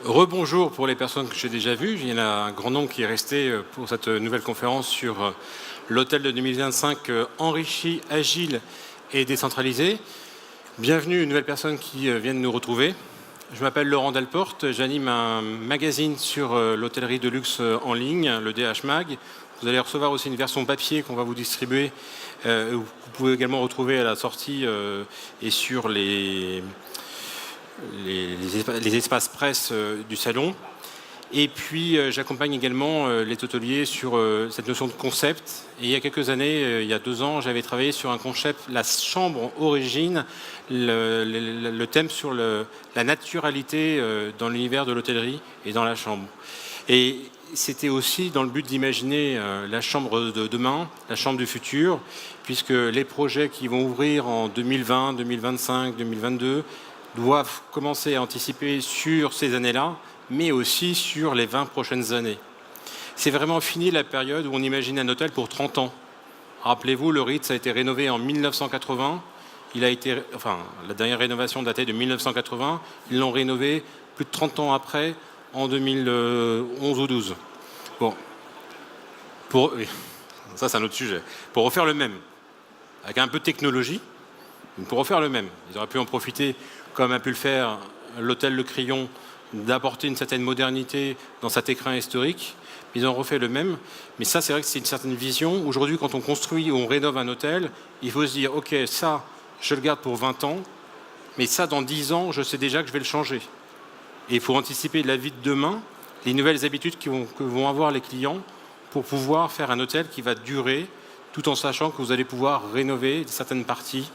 Rebonjour pour les personnes que j'ai déjà vues. Il y en a un grand nombre qui est resté pour cette nouvelle conférence sur l'hôtel de 2025 enrichi, agile et décentralisé. Bienvenue une nouvelle personne qui vient de nous retrouver. Je m'appelle Laurent Delporte, j'anime un magazine sur l'hôtellerie de luxe en ligne, le DH Mag. Vous allez recevoir aussi une version papier qu'on va vous distribuer. Vous pouvez également retrouver à la sortie et sur les espaces presse du salon. Et puis j'accompagne également les hôteliers sur cette notion de concept. Et il y a quelques années, il y a 2 ans, j'avais travaillé sur un concept, la chambre origine, le thème sur la naturalité dans l'univers de l'hôtellerie et dans la chambre. Et c'était aussi dans le but d'imaginer la chambre de demain, la chambre du futur, puisque les projets qui vont ouvrir en 2020, 2025, 2022 doivent commencer à anticiper sur ces années-là, mais aussi sur les 20 prochaines années. C'est vraiment fini la période où on imagine un hôtel pour 30 ans. Rappelez-vous, le Ritz a été rénové en 1980. La dernière rénovation datait de 1980. Ils l'ont rénové plus de 30 ans après, en 2011 ou 12. Bon, ça c'est un autre sujet. Pour refaire le même, avec un peu de technologie, pour refaire le même, ils auraient pu en profiter, comme a pu le faire l'hôtel Le Crillon, d'apporter une certaine modernité dans cet écrin historique. Ils ont refait le même, mais ça c'est vrai que c'est une certaine vision. Aujourd'hui, quand on construit ou on rénove un hôtel, il faut se dire, ok, ça, je le garde pour 20 ans, mais ça, dans 10 ans, je sais déjà que je vais le changer. Et il faut anticiper la vie de demain, les nouvelles habitudes que vont avoir les clients pour pouvoir faire un hôtel qui va durer, tout en sachant que vous allez pouvoir rénover certaines parties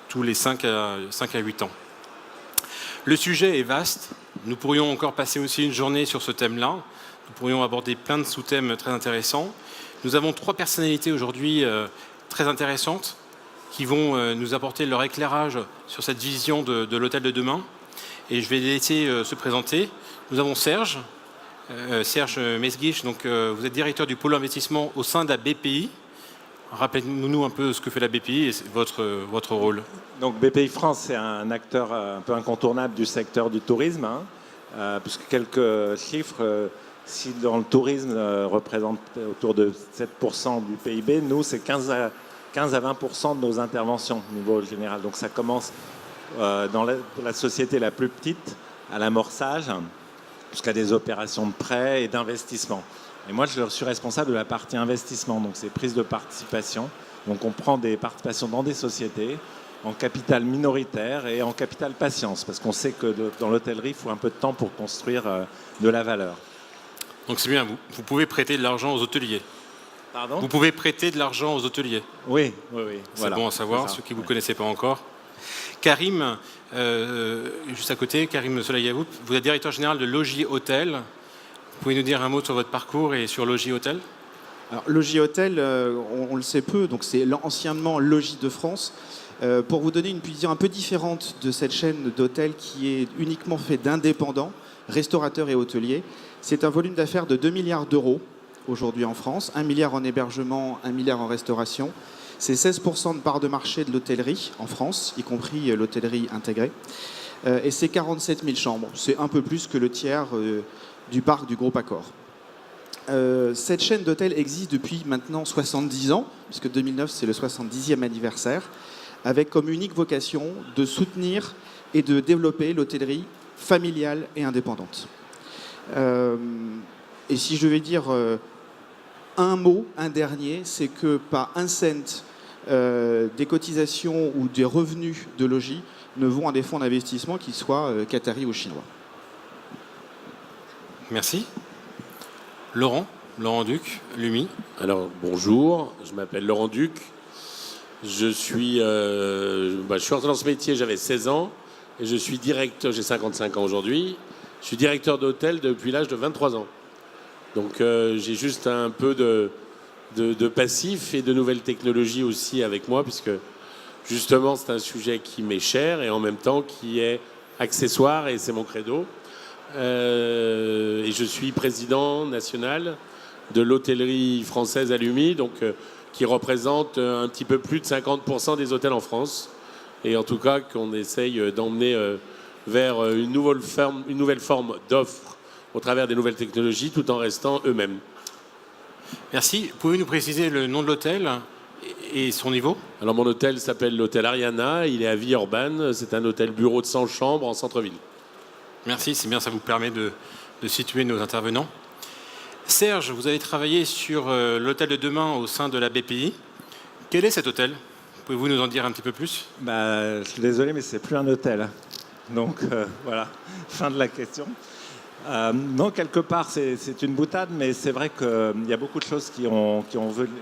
tous les 5 à 8 ans. Le sujet est vaste. Nous pourrions encore passer aussi une journée sur ce thème-là. Nous pourrions aborder plein de sous-thèmes très intéressants. Nous avons 3 personnalités aujourd'hui très intéressantes qui vont nous apporter leur éclairage sur cette vision de l'hôtel de demain. Et je vais les laisser se présenter. Nous avons Serge Mesguich, donc vous êtes directeur du pôle investissement au sein de la BPI. Rappelez-nous un peu ce que fait la BPI et votre rôle. Donc BPI France, c'est un acteur un peu incontournable du secteur du tourisme, puisque quelques chiffres, si dans le tourisme représente autour de 7% du PIB, nous c'est 15 à 20% de nos interventions au niveau général. Donc ça commence dans la société la plus petite, à l'amorçage, jusqu'à des opérations de prêt et d'investissement. Et moi, je suis responsable de la partie investissement, donc c'est prise de participation. Donc on prend des participations dans des sociétés, en capital minoritaire et en capital patience, parce qu'on sait que dans l'hôtellerie, il faut un peu de temps pour construire de la valeur. Donc c'est bien, vous pouvez prêter de l'argent aux hôteliers. Pardon ? Vous pouvez prêter de l'argent aux hôteliers. Oui. C'est voilà, bon à savoir, ceux qui ne vous connaissaient pas encore. Karim, juste à côté, Karim Solayavout, vous êtes directeur général de Logis Hôtel. Vous pouvez nous dire un mot sur votre parcours et sur Logis Hôtel ? Alors, Logis Hôtel, on le sait peu, donc c'est anciennement Logis de France. Pour vous donner une vision un peu différente de cette chaîne d'hôtels qui est uniquement fait d'indépendants, restaurateurs et hôteliers, c'est un volume d'affaires de 2 milliards d'euros aujourd'hui en France, 1 milliard en hébergement, 1 milliard en restauration. C'est 16% de part de marché de l'hôtellerie en France, y compris l'hôtellerie intégrée. Et c'est 47 000 chambres. C'est un peu plus que le tiers du parc du Groupe Accor. Cette chaîne d'hôtels existe depuis maintenant 70 ans, puisque 2009 c'est le 70e anniversaire, avec comme unique vocation de soutenir et de développer l'hôtellerie familiale et indépendante. Et si je vais dire un mot, un dernier, c'est que pas un cent des cotisations ou des revenus de logis ne vont à des fonds d'investissement qui soient qataris ou chinois. Merci. Laurent Duc, Lumi. Alors, bonjour, je m'appelle Laurent Duc. Je suis entré dans ce métier, j'avais 16 ans, et je suis directeur, j'ai 55 ans aujourd'hui. Je suis directeur d'hôtel depuis l'âge de 23 ans. Donc, j'ai juste un peu de passif et de nouvelles technologies aussi avec moi, puisque justement, c'est un sujet qui m'est cher et en même temps qui est accessoire, et c'est mon credo. Et je suis président national de l'hôtellerie française à Lumi, donc qui représente un petit peu plus de 50% des hôtels en France. Et en tout cas, qu'on essaye d'emmener vers une nouvelle forme d'offre au travers des nouvelles technologies, tout en restant eux-mêmes. Merci. Pouvez-vous nous préciser le nom de l'hôtel et son niveau? Alors mon hôtel s'appelle l'hôtel Ariana, il est à Villeurbanne, c'est un hôtel bureau de 100 chambres en centre-ville. Merci, c'est bien, ça vous permet de situer nos intervenants. Serge, vous avez travaillé sur l'hôtel de demain au sein de la BPI. Quel est cet hôtel? Pouvez-vous nous en dire un petit peu plus? Je suis désolé, mais c'est plus un hôtel. Donc voilà, fin de la question. Non, quelque part, c'est une boutade, mais c'est vrai qu'il y a beaucoup de choses qui ont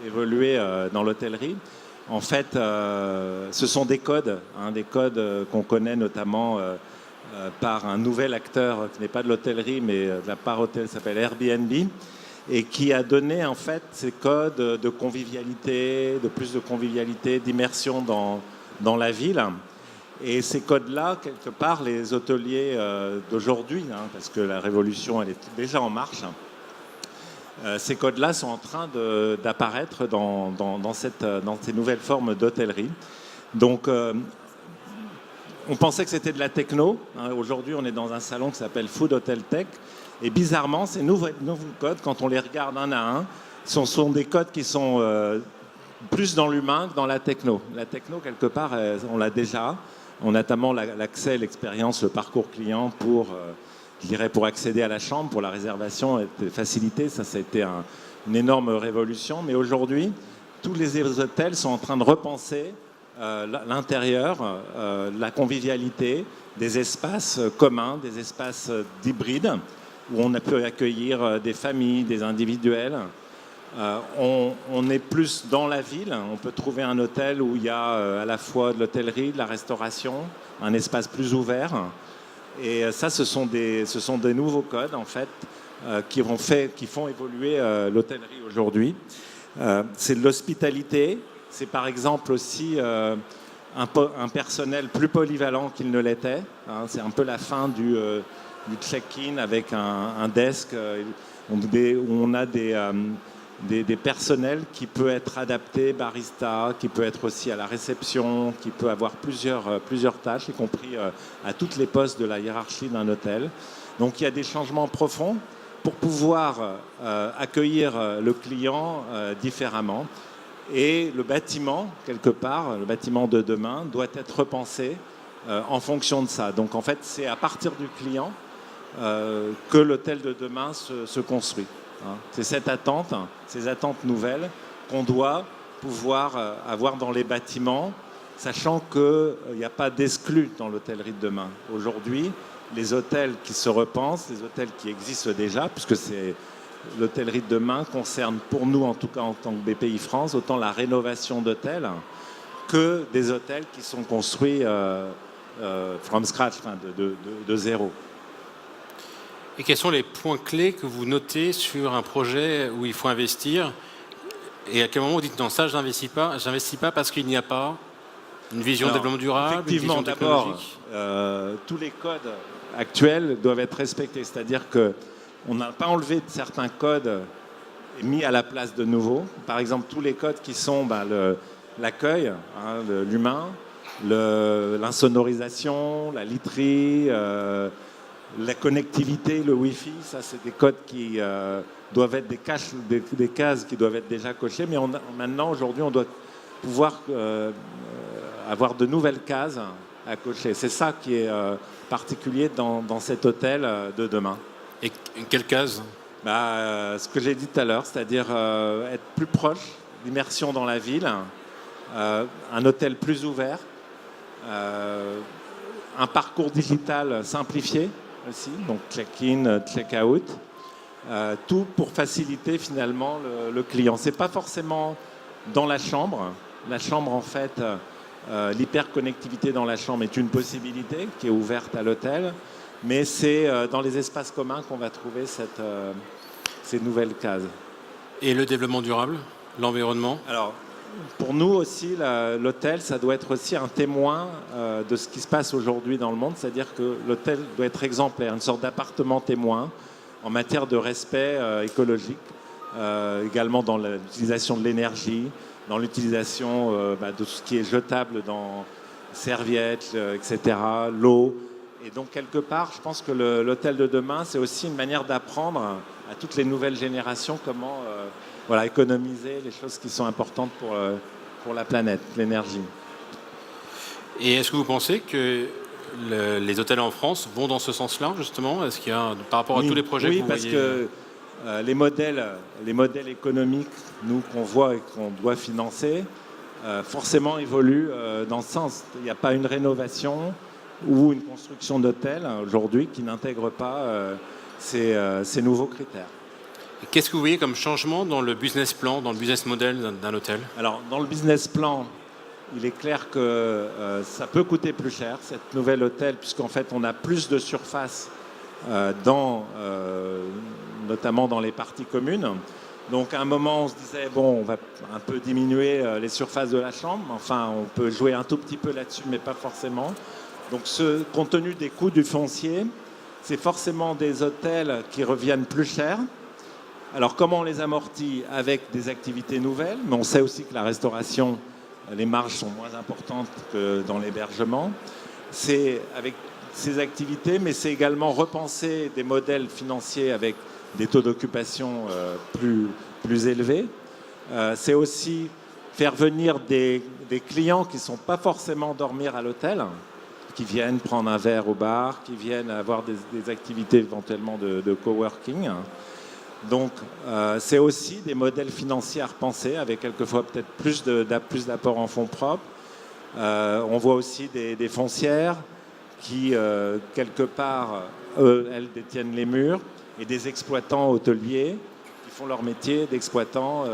évolué dans l'hôtellerie. En fait, ce sont des codes qu'on connaît notamment par un nouvel acteur qui n'est pas de l'hôtellerie, mais de la part hôtel, s'appelle Airbnb, et qui a donné en fait ces codes de convivialité, de plus de convivialité, d'immersion dans la ville. Et ces codes-là, quelque part, les hôteliers d'aujourd'hui, parce que la révolution, elle est déjà en marche, ces codes-là sont en train d'apparaître dans ces nouvelles formes d'hôtellerie. Donc, on pensait que c'était de la techno. Aujourd'hui, on est dans un salon qui s'appelle Food Hotel Tech. Et bizarrement, ces nouveaux codes, quand on les regarde un à un, sont des codes qui sont plus dans l'humain que dans la techno. La techno, quelque part, on l'a déjà. On a notamment l'accès, l'expérience, le parcours client pour accéder à la chambre, pour la réservation, être facilité. Ça a été une énorme révolution. Mais aujourd'hui, tous les hôtels sont en train de repenser l'intérieur, la convivialité, des espaces communs, des espaces hybrides, où on peut accueillir des familles, des individuels. On est plus dans la ville. On peut trouver un hôtel où il y a à la fois de l'hôtellerie, de la restauration, un espace plus ouvert. Et ça, ce sont des nouveaux codes en fait qui font évoluer l'hôtellerie aujourd'hui. C'est de l'hospitalité. C'est par exemple aussi un personnel plus polyvalent qu'il ne l'était. C'est un peu la fin du check-in avec un desk où on a des personnels qui peut être adaptés, barista, qui peut être aussi à la réception, qui peut avoir plusieurs tâches, y compris à toutes les postes de la hiérarchie d'un hôtel. Donc il y a des changements profonds pour pouvoir accueillir le client différemment. Et le bâtiment, quelque part, le bâtiment de demain, doit être repensé en fonction de ça. Donc en fait, c'est à partir du client que l'hôtel de demain se construit. C'est ces attentes nouvelles qu'on doit pouvoir avoir dans les bâtiments, sachant qu'il n'y a pas d'exclus dans l'hôtellerie de demain. Aujourd'hui, les hôtels qui se repensent, les hôtels qui existent déjà, puisque l'hôtellerie de demain concerne pour nous, en tout cas en tant que BPI France, autant la rénovation d'hôtels que des hôtels qui sont construits from scratch, de zéro. Et quels sont les points clés que vous notez sur un projet où il faut investir? Et à quel moment vous dites non, ça, je n'investis pas parce qu'il n'y a pas une vision de développement durable, effectivement, une vision technologique? Tous les codes actuels doivent être respectés. C'est-à-dire qu'on n'a pas enlevé certains codes et mis à la place de nouveaux. Par exemple, tous les codes qui sont l'accueil, l'humain, l'insonorisation, la literie, la connectivité, le Wi-Fi, ça c'est des codes qui doivent être des cases qui doivent être déjà cochées. Mais maintenant, aujourd'hui, on doit pouvoir avoir de nouvelles cases à cocher. C'est ça qui est particulier dans cet hôtel de demain. Et quelle case? Ce que j'ai dit tout à l'heure, c'est-à-dire être plus proche, l'immersion dans la ville, un hôtel plus ouvert, un parcours digital simplifié aussi, donc check-in, check-out, tout pour faciliter finalement le client. C'est pas forcément dans la chambre. La chambre, en fait, l'hyperconnectivité dans la chambre est une possibilité qui est ouverte à l'hôtel, mais c'est dans les espaces communs qu'on va trouver ces nouvelles cases. Et le développement durable, l'environnement? Alors, pour nous aussi, l'hôtel, ça doit être aussi un témoin de ce qui se passe aujourd'hui dans le monde. C'est-à-dire que l'hôtel doit être exemplaire, une sorte d'appartement témoin en matière de respect écologique, également dans l'utilisation de l'énergie, dans l'utilisation de tout ce qui est jetable dans serviettes, etc., l'eau, Et donc, quelque part, je pense que l'hôtel de demain, c'est aussi une manière d'apprendre à toutes les nouvelles générations comment économiser les choses qui sont importantes pour la planète, l'énergie. Et est-ce que vous pensez que les hôtels en France vont dans ce sens-là, justement? Est-ce qu'il y a, par rapport à tous les projets que vous voyez... Oui, parce que les modèles économiques, nous, qu'on voit et qu'on doit financer, forcément évoluent dans ce sens. Il n'y a pas une rénovation ou une construction d'hôtels aujourd'hui qui n'intègre pas ces nouveaux critères. Qu'est-ce que vous voyez comme changement dans le business plan, dans le business model d'un hôtel? Alors, dans le business plan, il est clair que ça peut coûter plus cher, cette nouvelle hôtel, puisqu'en fait, on a plus de surface, notamment dans les parties communes. Donc, à un moment, on se disait, bon, on va un peu diminuer les surfaces de la chambre. Enfin, on peut jouer un tout petit peu là-dessus, mais pas forcément. Donc, compte tenu des coûts du foncier, c'est forcément des hôtels qui reviennent plus chers. Alors, comment on les amortit? Avec des activités nouvelles, mais on sait aussi que la restauration, les marges sont moins importantes que dans l'hébergement. C'est avec ces activités, mais c'est également repenser des modèles financiers avec des taux d'occupation plus élevés. C'est aussi faire venir des clients qui ne sont pas forcément dormir à l'hôtel, qui viennent prendre un verre au bar, qui viennent avoir des activités éventuellement de coworking. Donc, c'est aussi des modèles financiers à repenser, avec quelquefois peut-être plus d'apports en fonds propres. On voit aussi des foncières qui, quelque part, elles détiennent les murs, et des exploitants hôteliers qui font leur métier d'exploitants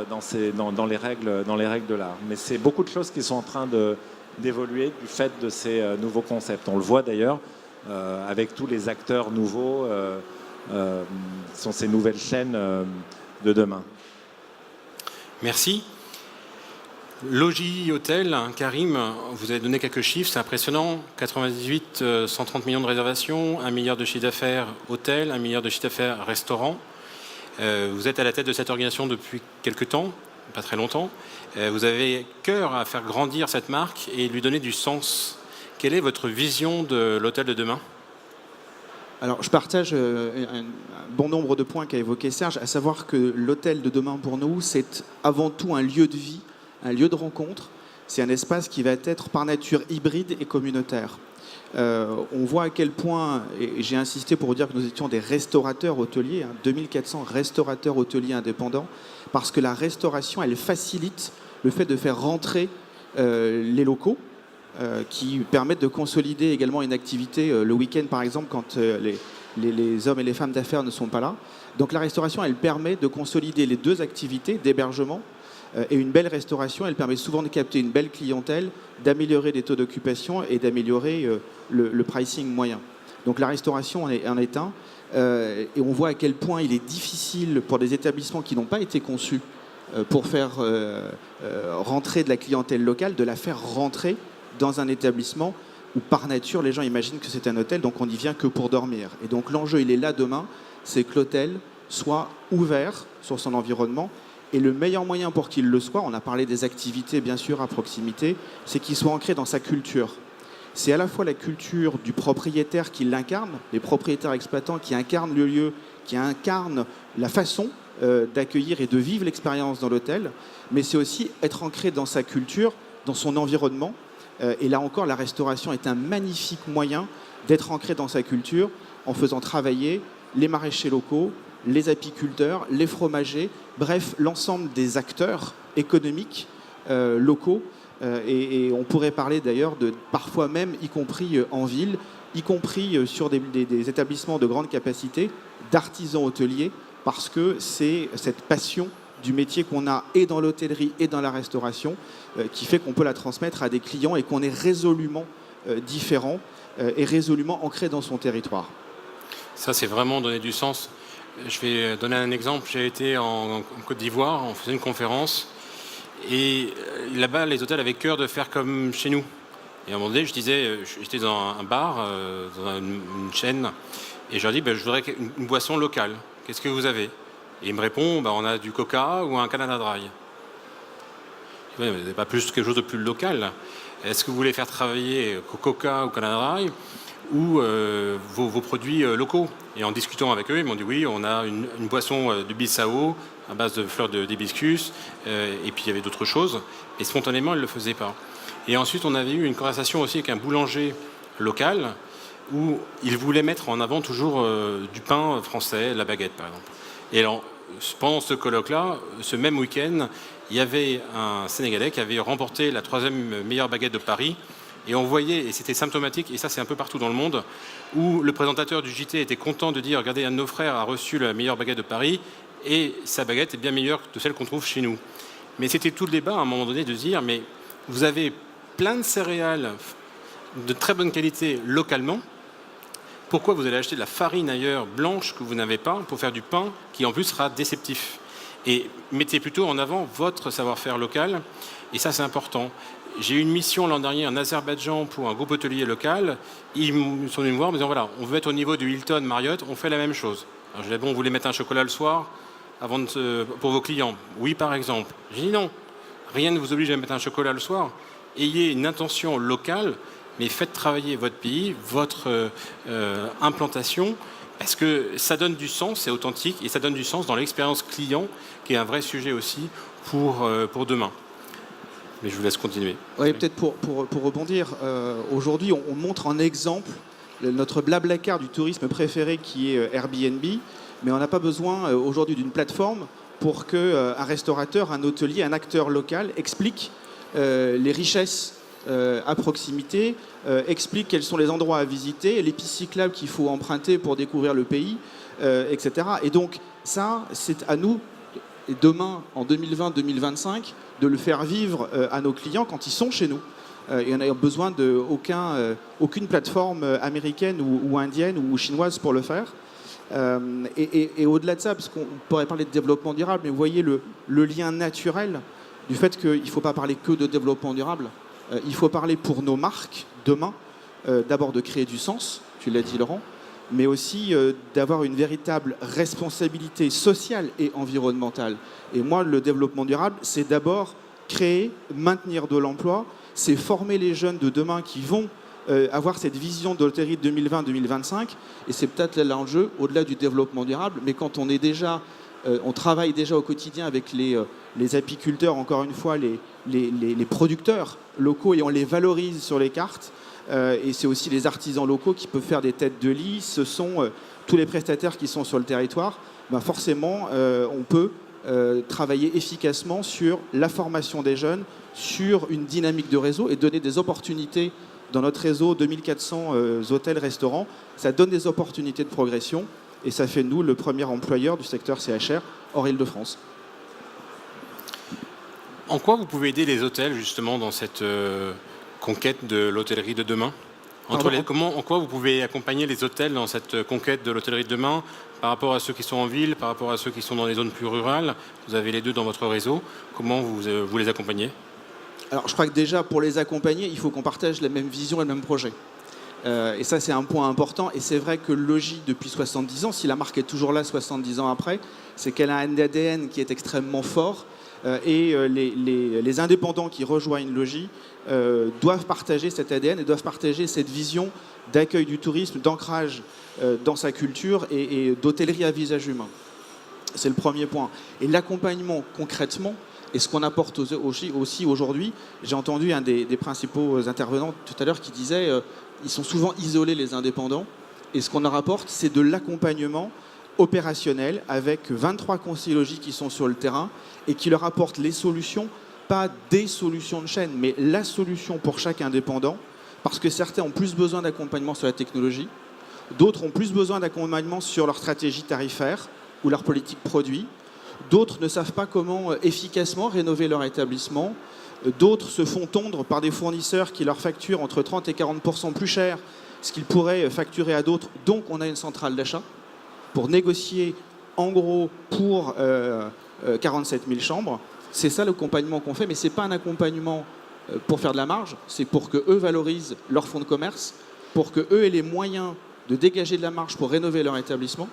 dans les règles de l'art. Mais c'est beaucoup de choses qui sont en train d'évoluer du fait de ces nouveaux concepts. On le voit d'ailleurs avec tous les acteurs nouveaux qui sont ces nouvelles chaînes de demain. Merci. Logis Hôtel, Karim, vous avez donné quelques chiffres, c'est impressionnant. 98, 130 millions de réservations, 1 milliard de chiffre d'affaires hôtel, 1 milliard de chiffre d'affaires restaurant. Vous êtes à la tête de cette organisation depuis quelques temps, pas très longtemps. Vous avez cœur à faire grandir cette marque et lui donner du sens. Quelle est votre vision de l'hôtel de demain? Alors, je partage un bon nombre de points qu'a évoqué Serge, à savoir que l'hôtel de demain, pour nous, c'est avant tout un lieu de vie, un lieu de rencontre. C'est un espace qui va être par nature hybride et communautaire. On voit à quel point, et j'ai insisté pour vous dire que nous étions des restaurateurs hôteliers, 2400 restaurateurs hôteliers indépendants, parce que la restauration, elle facilite le fait de faire rentrer les locaux, qui permettent de consolider également une activité le week-end, par exemple, quand les hommes et les femmes d'affaires ne sont pas là. Donc la restauration, elle permet de consolider les deux activités d'hébergement, et une belle restauration, elle permet souvent de capter une belle clientèle, d'améliorer les taux d'occupation et d'améliorer le pricing moyen. Donc la restauration en est un, et on voit à quel point il est difficile pour des établissements qui n'ont pas été conçus pour faire rentrer de la clientèle locale, de la faire rentrer dans un établissement où par nature les gens imaginent que c'est un hôtel, donc on n'y vient que pour dormir. Et donc l'enjeu, il est là demain, c'est que l'hôtel soit ouvert sur son environnement. Et le meilleur moyen pour qu'il le soit, on a parlé des activités bien sûr à proximité, c'est qu'il soit ancré dans sa culture. C'est à la fois la culture du propriétaire qui l'incarne, les propriétaires exploitants qui incarnent le lieu, qui incarnent la façon d'accueillir et de vivre l'expérience dans l'hôtel, mais c'est aussi être ancré dans sa culture, dans son environnement. Et là encore, la restauration est un magnifique moyen d'être ancré dans sa culture en faisant travailler les maraîchers locaux, les apiculteurs, les fromagers, bref, l'ensemble des acteurs économiques locaux. Et on pourrait parler d'ailleurs de parfois même, y compris en ville, y compris sur des établissements de grande capacité, d'artisans hôteliers, parce que c'est cette passion du métier qu'on a et dans l'hôtellerie et dans la restauration qui fait qu'on peut la transmettre à des clients et qu'on est résolument différent et résolument ancré dans son territoire. Ça, c'est vraiment donner du sens. Je vais donner un exemple. J'ai été en Côte d'Ivoire, on faisait une conférence, et là-bas, les hôtels avaient cœur de faire comme chez nous. Et à un moment donné, je disais, j'étais dans un bar, dans une chaîne, et je leur dis, je voudrais une boisson locale. Qu'est-ce que vous avez? Et il me répond, on a du Coca ou un Canada Dry. Je dis, vous n'avez pas plus quelque chose de plus local. Est-ce que vous voulez faire travailler Coca ou Canada Dry, ou vos produits locaux. Et en discutant avec eux, ils m'ont dit oui, on a une boisson de Bissau à base de fleurs d'hibiscus, et puis il y avait d'autres choses. Et spontanément, ils ne le faisaient pas. Et ensuite, on avait eu une conversation aussi avec un boulanger local où il voulait mettre en avant toujours du pain français, la baguette par exemple. Et alors, pendant ce colloque-là, ce même week-end, il y avait un Sénégalais qui avait remporté la 3e meilleure baguette de Paris. Et on voyait, et c'était symptomatique, et ça c'est un peu partout dans le monde, où le présentateur du JT était content de dire « Regardez, un de nos frères a reçu la meilleure baguette de Paris, et sa baguette est bien meilleure que celle qu'on trouve chez nous. » Mais c'était tout le débat à un moment donné de dire « Mais vous avez plein de céréales de très bonne qualité localement, pourquoi vous allez acheter de la farine ailleurs blanche que vous n'avez pas pour faire du pain qui en plus sera déceptif? Et mettez plutôt en avant votre savoir-faire local, et ça c'est important. J'ai eu une mission l'an dernier en Azerbaïdjan pour un groupe hôtelier local. Ils sont venus me voir en me disant voilà, on veut être au niveau du Hilton, Marriott, on fait la même chose. Alors je disais bon, vous voulez mettre un chocolat le soir pour vos clients? Oui, par exemple. J'ai dit non, rien ne vous oblige à mettre un chocolat le soir. Ayez une intention locale, mais faites travailler votre pays, votre implantation, parce que ça donne du sens, c'est authentique, et ça donne du sens dans l'expérience client, qui est un vrai sujet aussi pour demain. Mais je vous laisse continuer. Oui, peut-être pour rebondir, aujourd'hui on montre en exemple notre blablacar du tourisme préféré qui est Airbnb, mais on n'a pas besoin aujourd'hui d'une plateforme pour qu'un restaurateur, un hôtelier, un acteur local explique les richesses à proximité, explique quels sont les endroits à visiter, les pistes cyclables qu'il faut emprunter pour découvrir le pays, etc. Et donc ça, c'est à nous, demain, en 2020-2025, de le faire vivre à nos clients quand ils sont chez nous. Et on n'a besoin d'aucune plateforme américaine ou indienne ou chinoise pour le faire. Et au-delà de ça, parce qu'on pourrait parler de développement durable, mais vous voyez le lien naturel du fait qu'il ne faut pas parler que de développement durable. Il faut parler pour nos marques, demain, d'abord de créer du sens, tu l'as dit Laurent, mais aussi d'avoir une véritable responsabilité sociale et environnementale. Et moi, le développement durable, c'est d'abord créer, maintenir de l'emploi, c'est former les jeunes de demain qui vont avoir cette vision de l'hôtellerie de 2020-2025, et c'est peut-être là l'enjeu, au-delà du développement durable, mais quand on est déjà, on travaille déjà au quotidien avec les apiculteurs, encore une fois, les producteurs locaux, et on les valorise sur les cartes, et c'est aussi les artisans locaux qui peuvent faire des têtes de lit, ce sont tous les prestataires qui sont sur le territoire, ben forcément on peut travailler efficacement sur la formation des jeunes, sur une dynamique de réseau et donner des opportunités dans notre réseau 2400 hôtels, restaurants. Ça donne des opportunités de progression et ça fait de nous le premier employeur du secteur CHR hors Île-de-France. En quoi vous pouvez aider les hôtels justement dans cette conquête de l'hôtellerie de demain? En quoi vous pouvez accompagner les hôtels dans cette conquête de l'hôtellerie de demain par rapport à ceux qui sont en ville, par rapport à ceux qui sont dans les zones plus rurales? Vous avez les deux dans votre réseau. Comment vous les accompagnez? Alors je crois que déjà pour les accompagner, il faut qu'on partage la même vision et le même projet. Et ça c'est un point important. Et c'est vrai que Logis, depuis 70 ans, si la marque est toujours là 70 ans après, c'est qu'elle a un ADN qui est extrêmement fort. Et les indépendants qui rejoignent Logis doivent partager cet ADN et doivent partager cette vision d'accueil du tourisme, d'ancrage dans sa culture et d'hôtellerie à visage humain. C'est le premier point. Et l'accompagnement concrètement, et ce qu'on apporte aussi aujourd'hui, j'ai entendu un des principaux intervenants tout à l'heure qui disait ils sont souvent isolés les indépendants, et ce qu'on leur apporte, c'est de l'accompagnement opérationnel avec 23 conseillers logis qui sont sur le terrain et qui leur apportent les solutions, pas des solutions de chaîne, mais la solution pour chaque indépendant, parce que certains ont plus besoin d'accompagnement sur la technologie, d'autres ont plus besoin d'accompagnement sur leur stratégie tarifaire ou leur politique produit, d'autres ne savent pas comment efficacement rénover leur établissement, d'autres se font tondre par des fournisseurs qui leur facturent entre 30 et 40% plus cher ce qu'ils pourraient facturer à d'autres, donc on a une centrale d'achat pour négocier en gros pour 47 000 chambres. C'est ça l'accompagnement qu'on fait, mais ce n'est pas un accompagnement pour faire de la marge, c'est pour qu'eux valorisent leur fonds de commerce, pour qu'eux aient les moyens de dégager de la marge pour rénover leur établissement.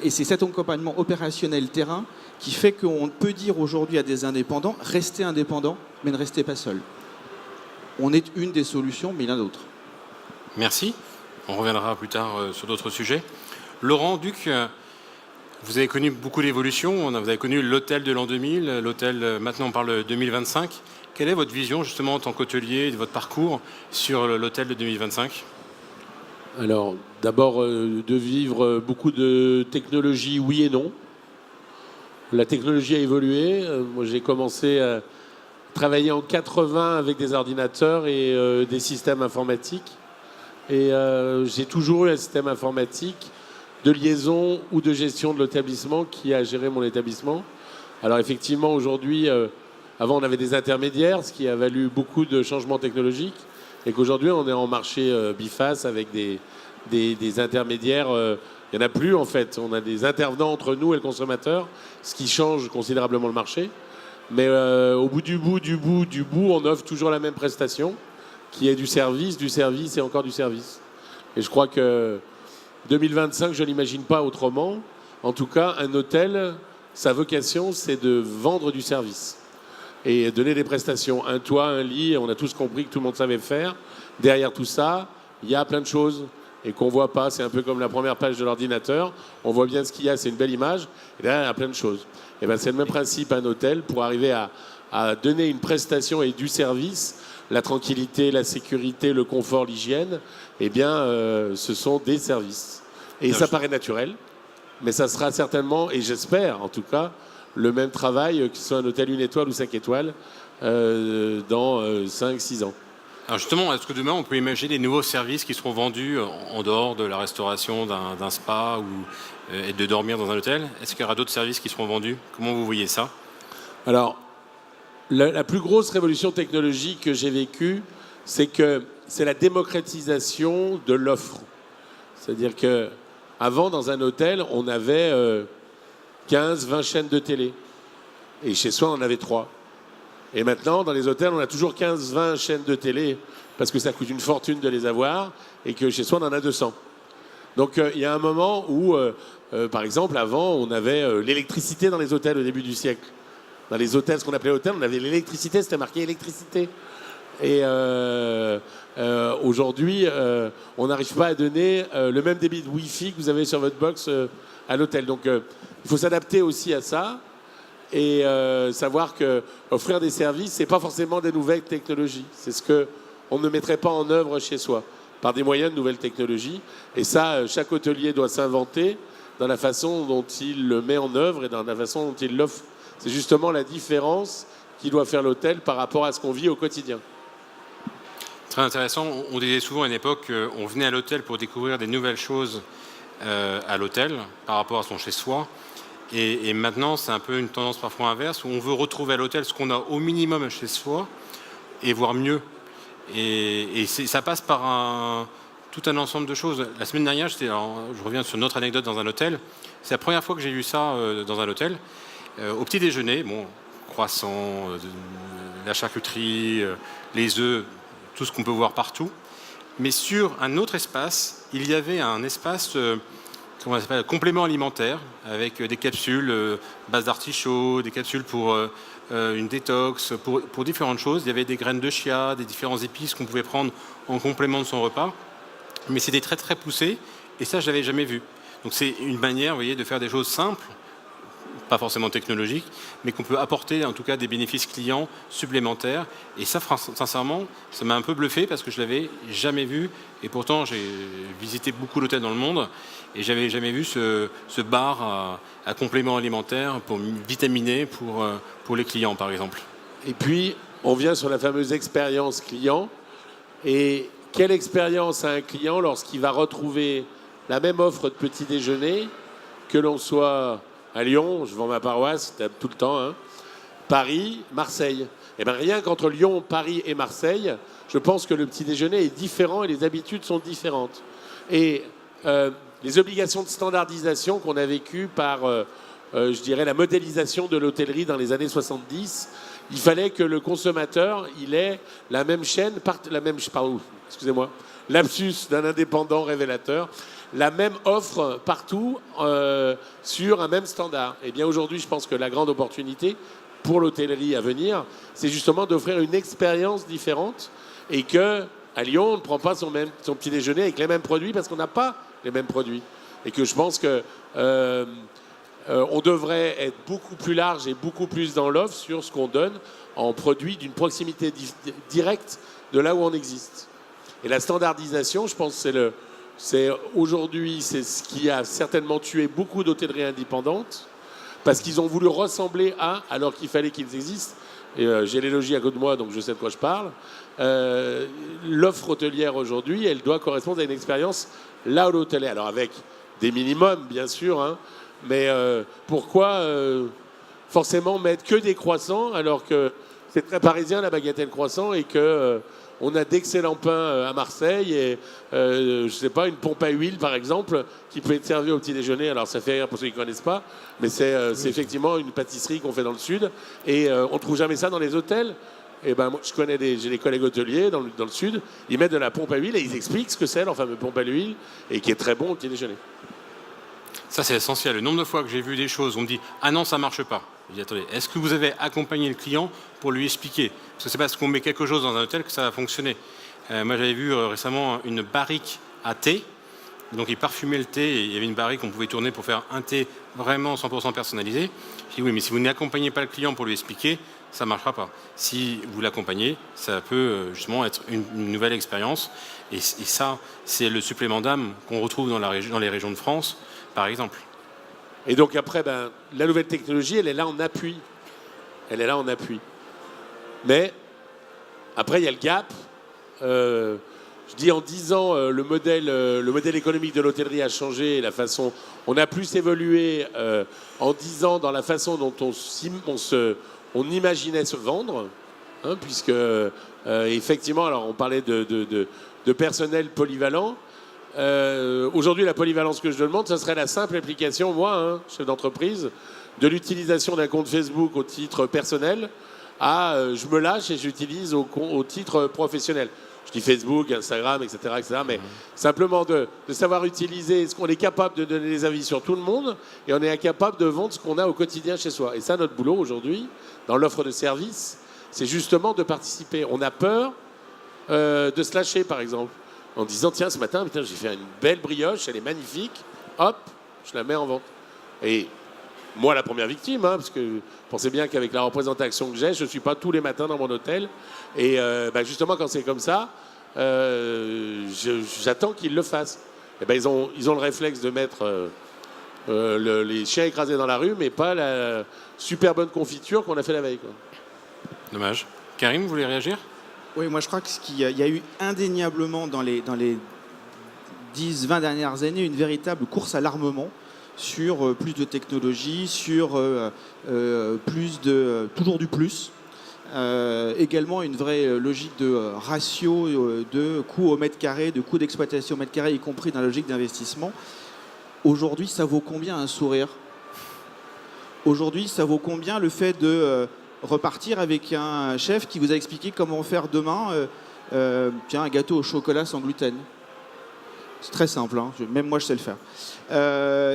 Et c'est cet accompagnement opérationnel terrain qui fait qu'on peut dire aujourd'hui à des indépendants, restez indépendants, mais ne restez pas seuls. On est une des solutions, mais il y en a d'autres. Merci. On reviendra plus tard sur d'autres sujets. Laurent Duc, vous avez connu beaucoup d'évolutions. Vous avez connu l'hôtel de l'an 2000, l'hôtel, maintenant on parle 2025. Quelle est votre vision justement en tant qu'hôtelier de votre parcours sur l'hôtel de 2025 ? Alors, d'abord, de vivre beaucoup de technologie, oui et non. La technologie a évolué. Moi, j'ai commencé à travailler en 80 avec des ordinateurs et des systèmes informatiques. Et j'ai toujours eu un système informatique de liaison ou de gestion de l'établissement qui a géré mon établissement. Alors, effectivement, aujourd'hui, avant, on avait des intermédiaires, ce qui a valu beaucoup de changements technologiques. Et qu'aujourd'hui, on est en marché biface avec des intermédiaires. Il n'y en a plus, en fait. On a des intervenants entre nous et le consommateur, ce qui change considérablement le marché. Mais au bout du bout, on offre toujours la même prestation, qui est du service et encore du service. Et je crois que 2025, je ne l'imagine pas autrement. En tout cas, un hôtel, sa vocation, c'est de vendre du service et donner des prestations. Un toit, un lit, on a tous compris que tout le monde savait faire. Derrière tout ça, il y a plein de choses et qu'on ne voit pas. C'est un peu comme la première page de l'ordinateur. On voit bien ce qu'il y a, c'est une belle image. Et derrière, il y a plein de choses. Et ben, c'est le même principe, un hôtel, pour arriver à donner une prestation et du service, la tranquillité, la sécurité, le confort, l'hygiène, eh bien, ce sont des services. Et ça paraît naturel, mais ça sera certainement, et j'espère en tout cas, le même travail, que ce soit un hôtel 1 étoile ou 5 étoiles, dans 5-6 ans. Alors justement, est-ce que demain, on peut imaginer des nouveaux services qui seront vendus en dehors de la restauration d'un spa et de dormir dans un hôtel ? Est-ce qu'il y aura d'autres services qui seront vendus ? Comment vous voyez ça ? Alors, la plus grosse révolution technologique que j'ai vécue, c'est la démocratisation de l'offre. C'est-à-dire qu'avant, dans un hôtel, on avait 15-20 chaînes de télé. Et chez soi, on en avait 3. Et maintenant, dans les hôtels, on a toujours 15-20 chaînes de télé parce que ça coûte une fortune de les avoir et que chez soi, on en a 200. Donc, il y a un moment où, par exemple, avant, on avait l'électricité dans les hôtels au début du siècle. Dans les hôtels, ce qu'on appelait hôtel, on avait l'électricité, c'était marqué électricité. Et aujourd'hui, on n'arrive pas à donner le même débit de Wi-Fi que vous avez sur votre box à l'hôtel. Donc, il faut s'adapter aussi à ça et savoir qu'offrir des services, ce n'est pas forcément des nouvelles technologies. C'est ce qu'on ne mettrait pas en œuvre chez soi, par des moyens de nouvelles technologies. Et ça, chaque hôtelier doit s'inventer dans la façon dont il le met en œuvre et dans la façon dont il l'offre. C'est justement la différence qui doit faire l'hôtel par rapport à ce qu'on vit au quotidien. Très intéressant. On disait souvent à une époque qu'on venait à l'hôtel pour découvrir des nouvelles choses à l'hôtel par rapport à son chez-soi. Et maintenant, c'est un peu une tendance parfois inverse où on veut retrouver à l'hôtel ce qu'on a au minimum chez soi et voire mieux. Et ça passe par tout un ensemble de choses. La semaine dernière, je reviens sur notre anecdote dans un hôtel. C'est la première fois que j'ai vu ça dans un hôtel. Au petit déjeuner, croissant, la charcuterie, les œufs, tout ce qu'on peut voir partout. Mais sur un autre espace, il y avait un espace complément alimentaire avec des capsules base d'artichaut, des capsules pour une détox, pour différentes choses. Il y avait des graines de chia, des différentes épices qu'on pouvait prendre en complément de son repas. Mais c'était très très poussé et ça, je l'avais jamais vu. Donc c'est une manière, vous voyez, de faire des choses simples, pas forcément technologiques, mais qu'on peut apporter en tout cas des bénéfices clients supplémentaires. Et ça, sincèrement, ça m'a un peu bluffé parce que je l'avais jamais vu. Et pourtant, j'ai visité beaucoup d'hôtels dans le monde et j'avais jamais vu ce bar à complément alimentaire pour vitaminer pour les clients, par exemple. Et puis, on vient sur la fameuse expérience client. Et quelle expérience a un client lorsqu'il va retrouver la même offre de petit déjeuner, que l'on soit à Lyon, je vends ma paroisse tout le temps, hein, Paris, Marseille. Et bien rien qu'entre Lyon, Paris et Marseille, je pense que le petit déjeuner est différent et les habitudes sont différentes. Et les obligations de standardisation qu'on a vécues par, je dirais, la modélisation de l'hôtellerie dans les années 70, il fallait que le consommateur, il ait la même chaîne, lapsus d'un indépendant révélateur, la même offre partout sur un même standard. Et bien aujourd'hui, je pense que la grande opportunité pour l'hôtellerie à venir, c'est justement d'offrir une expérience différente et qu'à à Lyon, on ne prend pas son petit déjeuner avec les mêmes produits parce qu'on n'a pas les mêmes produits. Et que je pense que on devrait être beaucoup plus large et beaucoup plus dans l'offre sur ce qu'on donne en produits d'une proximité directe de là où on existe. Et la standardisation, je pense, aujourd'hui, c'est ce qui a certainement tué beaucoup d'hôtelleries indépendantes parce qu'ils ont voulu ressembler à, alors qu'il fallait qu'ils existent. Et j'ai les logis à côté de moi, donc je sais de quoi je parle. L'offre hôtelière aujourd'hui, elle doit correspondre à une expérience là où l'hôtel est. Alors avec des minimums, bien sûr, hein, mais pourquoi forcément mettre que des croissants alors que c'est très parisien la bagatelle croissant et que on a d'excellents pains à Marseille et je sais pas, une pompe à huile par exemple qui peut être servie au petit déjeuner. Alors ça fait rire pour ceux qui ne connaissent pas, mais c'est effectivement une pâtisserie qu'on fait dans le sud et on trouve jamais ça dans les hôtels. Et ben moi, j'ai des collègues hôteliers dans le sud, ils mettent de la pompe à huile et ils expliquent ce que c'est leur fameux pompe à l'huile et qui est très bon au petit déjeuner. Ça, c'est essentiel. Le nombre de fois que j'ai vu des choses, on me dit « Ah non, ça ne marche pas ». Je dis « Attendez, est-ce que vous avez accompagné le client pour lui expliquer ?» Parce que c'est parce qu'on met quelque chose dans un hôtel que ça va fonctionner. Moi, j'avais vu récemment une barrique à thé. Donc, ils parfumaient le thé et il y avait une barrique qu'on pouvait tourner pour faire un thé vraiment 100% personnalisé. Je dis « Oui, mais si vous n'accompagnez pas le client pour lui expliquer, ça ne marchera pas. Si vous l'accompagnez, ça peut justement être une nouvelle expérience. Et ça, c'est le supplément d'âme qu'on retrouve dans les régions de France, par exemple. Et donc après, la nouvelle technologie, elle est là en appui. Elle est là en appui. Mais après, il y a le gap. Je dis en 10 ans, le modèle économique de l'hôtellerie a changé. La façon, on a plus évolué en 10 ans dans la façon dont on imaginait se vendre. Hein, puisque effectivement, alors on parlait de personnel polyvalent. Aujourd'hui, la polyvalence que je demande, ce serait la simple application, moi, chef d'entreprise, de l'utilisation d'un compte Facebook au titre personnel à je me lâche et j'utilise au titre professionnel. Je dis Facebook, Instagram, etc. Mais simplement de savoir utiliser ce qu'on est capable de donner des avis sur tout le monde et on est incapable de vendre ce qu'on a au quotidien chez soi. Et ça, notre boulot aujourd'hui, dans l'offre de service, c'est justement de participer. On a peur de se lâcher, par exemple. En disant, tiens, ce matin, j'ai fait une belle brioche, elle est magnifique, hop, je la mets en vente. Et moi, la première victime, parce que pensez bien qu'avec la représentation que j'ai, je ne suis pas tous les matins dans mon hôtel. Et justement, quand c'est comme ça, j'attends qu'ils le fassent. Et ils ont le réflexe de mettre les chiens écrasés dans la rue, mais pas la super bonne confiture qu'on a fait la veille, quoi. Dommage. Karim, vous voulez réagir ? Oui, moi je crois qu'il y a eu indéniablement dans les 10-20 dernières années une véritable course à l'armement sur plus de technologie, sur toujours du plus. Également une vraie logique de ratio de coût au mètre carré, de coût d'exploitation au mètre carré, y compris dans la logique d'investissement. Aujourd'hui, ça vaut combien un sourire ? Aujourd'hui, ça vaut combien le fait de repartir avec un chef qui vous a expliqué comment faire demain un gâteau au chocolat sans gluten. C'est très simple, même moi je sais le faire.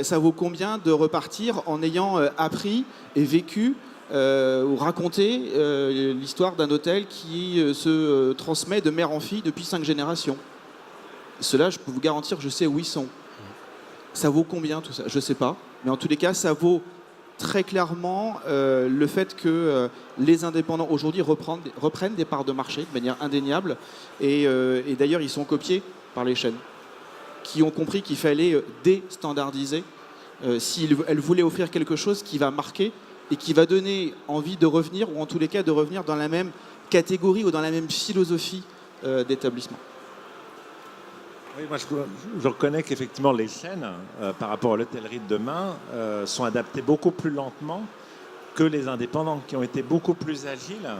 Ça vaut combien de repartir en ayant appris et vécu ou raconté l'histoire d'un hôtel qui se transmet de mère en fille depuis 5 générations. Cela, je peux vous garantir, je sais où ils sont. Ça vaut combien tout ça ? Je ne sais pas. Mais en tous les cas, ça vaut très clairement le fait que les indépendants aujourd'hui reprennent des parts de marché de manière indéniable et d'ailleurs ils sont copiés par les chaînes qui ont compris qu'il fallait déstandardiser si elles voulaient offrir quelque chose qui va marquer et qui va donner envie de revenir ou en tous les cas de revenir dans la même catégorie ou dans la même philosophie d'établissement. Oui, moi je reconnais qu'effectivement les chaînes, par rapport à l'hôtellerie de demain, sont adaptées beaucoup plus lentement que les indépendants, qui ont été beaucoup plus agiles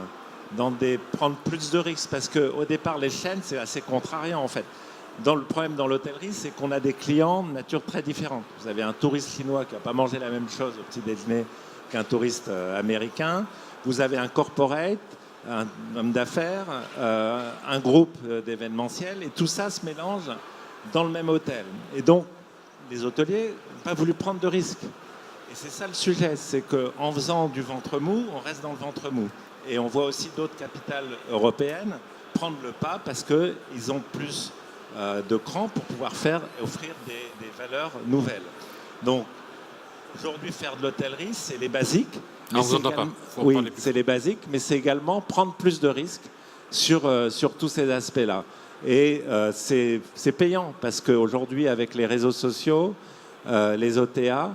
prendre plus de risques. Parce qu'au départ, les chaînes, c'est assez contrariant en fait. Le problème dans l'hôtellerie, c'est qu'on a des clients de nature très différente. Vous avez un touriste chinois qui ne va pas manger la même chose au petit déjeuner qu'un touriste américain. Vous avez un corporate, un homme d'affaires, un groupe d'événementiel, et tout ça se mélange dans le même hôtel. Et donc, les hôteliers n'ont pas voulu prendre de risques. Et c'est ça le sujet, c'est qu'en faisant du ventre mou, on reste dans le ventre mou. Et on voit aussi d'autres capitales européennes prendre le pas parce qu'ils ont plus de cran pour pouvoir offrir des valeurs nouvelles. Donc, aujourd'hui, faire de l'hôtellerie, c'est les basiques. On ne vous entend pas. Oui, c'est les basiques, mais c'est également prendre plus de risques sur tous ces aspects-là. Et c'est payant parce qu'aujourd'hui, avec les réseaux sociaux, les OTA,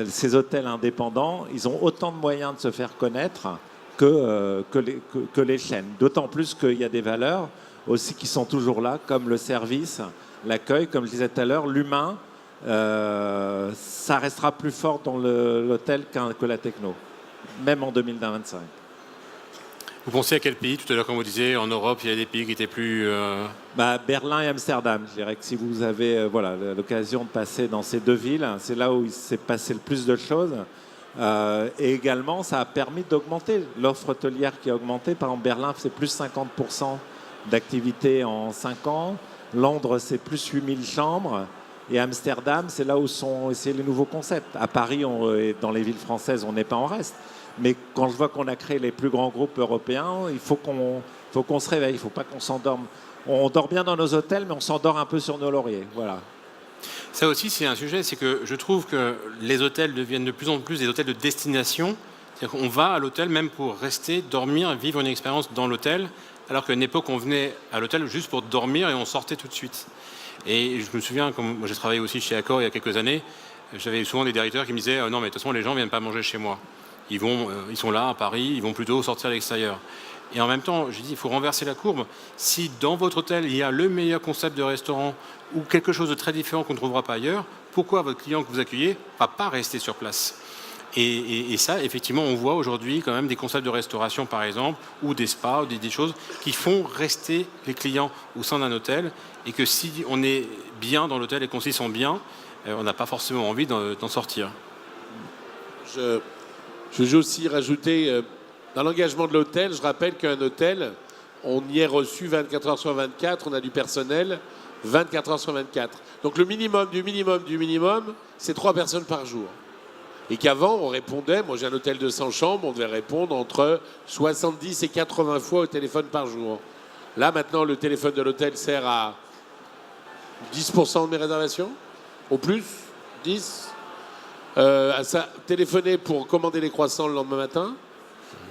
ces hôtels indépendants, ils ont autant de moyens de se faire connaître que les chaînes. D'autant plus qu'il y a des valeurs aussi qui sont toujours là, comme le service, l'accueil, comme je disais tout à l'heure, l'humain, ça restera plus fort dans l'hôtel que la techno, même en 2025. Vous pensez à quel pays? Tout à l'heure, quand vous disiez, en Europe, il y a des pays qui étaient plus... Berlin et Amsterdam. Je dirais que si vous avez l'occasion de passer dans ces deux villes, c'est là où il s'est passé le plus de choses. Et également, ça a permis d'augmenter l'offre hôtelière qui a augmenté. Par exemple, Berlin, c'est plus 50% d'activité en 5 ans. Londres, c'est plus 8000 chambres. Et Amsterdam, c'est là où sont essayés les nouveaux concepts. À Paris et dans les villes françaises, on n'est pas en reste. Mais quand je vois qu'on a créé les plus grands groupes européens, il faut qu'on se réveille. Il ne faut pas qu'on s'endorme. On dort bien dans nos hôtels, mais on s'endort un peu sur nos lauriers. Voilà. Ça aussi, c'est un sujet. C'est que je trouve que les hôtels deviennent de plus en plus des hôtels de destination. C'est-à-dire qu'on va à l'hôtel même pour rester, dormir, vivre une expérience dans l'hôtel, alors qu'à une époque, on venait à l'hôtel juste pour dormir et on sortait tout de suite. Et je me souviens, comme moi j'ai travaillé aussi chez Accor il y a quelques années, j'avais souvent des directeurs qui me disaient non mais de toute façon les gens ne viennent pas manger chez moi. Ils sont là à Paris, ils vont plutôt sortir à l'extérieur. Et en même temps, je dis il faut renverser la courbe. Si dans votre hôtel il y a le meilleur concept de restaurant ou quelque chose de très différent qu'on ne trouvera pas ailleurs, pourquoi votre client que vous accueillez ne va pas rester sur place? Et ça, effectivement, on voit aujourd'hui quand même des concepts de restauration, par exemple, ou des spas, ou des choses qui font rester les clients au sein d'un hôtel, et que si on est bien dans l'hôtel et qu'on s'y sent bien, on n'a pas forcément envie d'en sortir. Je veux aussi rajouter, dans l'engagement de l'hôtel, je rappelle qu'un hôtel, on y est reçu 24 heures sur 24, on a du personnel 24 heures sur 24. Donc le minimum du minimum du minimum, c'est 3 personnes par jour. Et qu'avant, on répondait, moi j'ai un hôtel de 100 chambres, on devait répondre entre 70 et 80 fois au téléphone par jour. Là, maintenant, le téléphone de l'hôtel sert à 10% de mes réservations, au plus, 10. À ça, téléphoner pour commander les croissants le lendemain matin,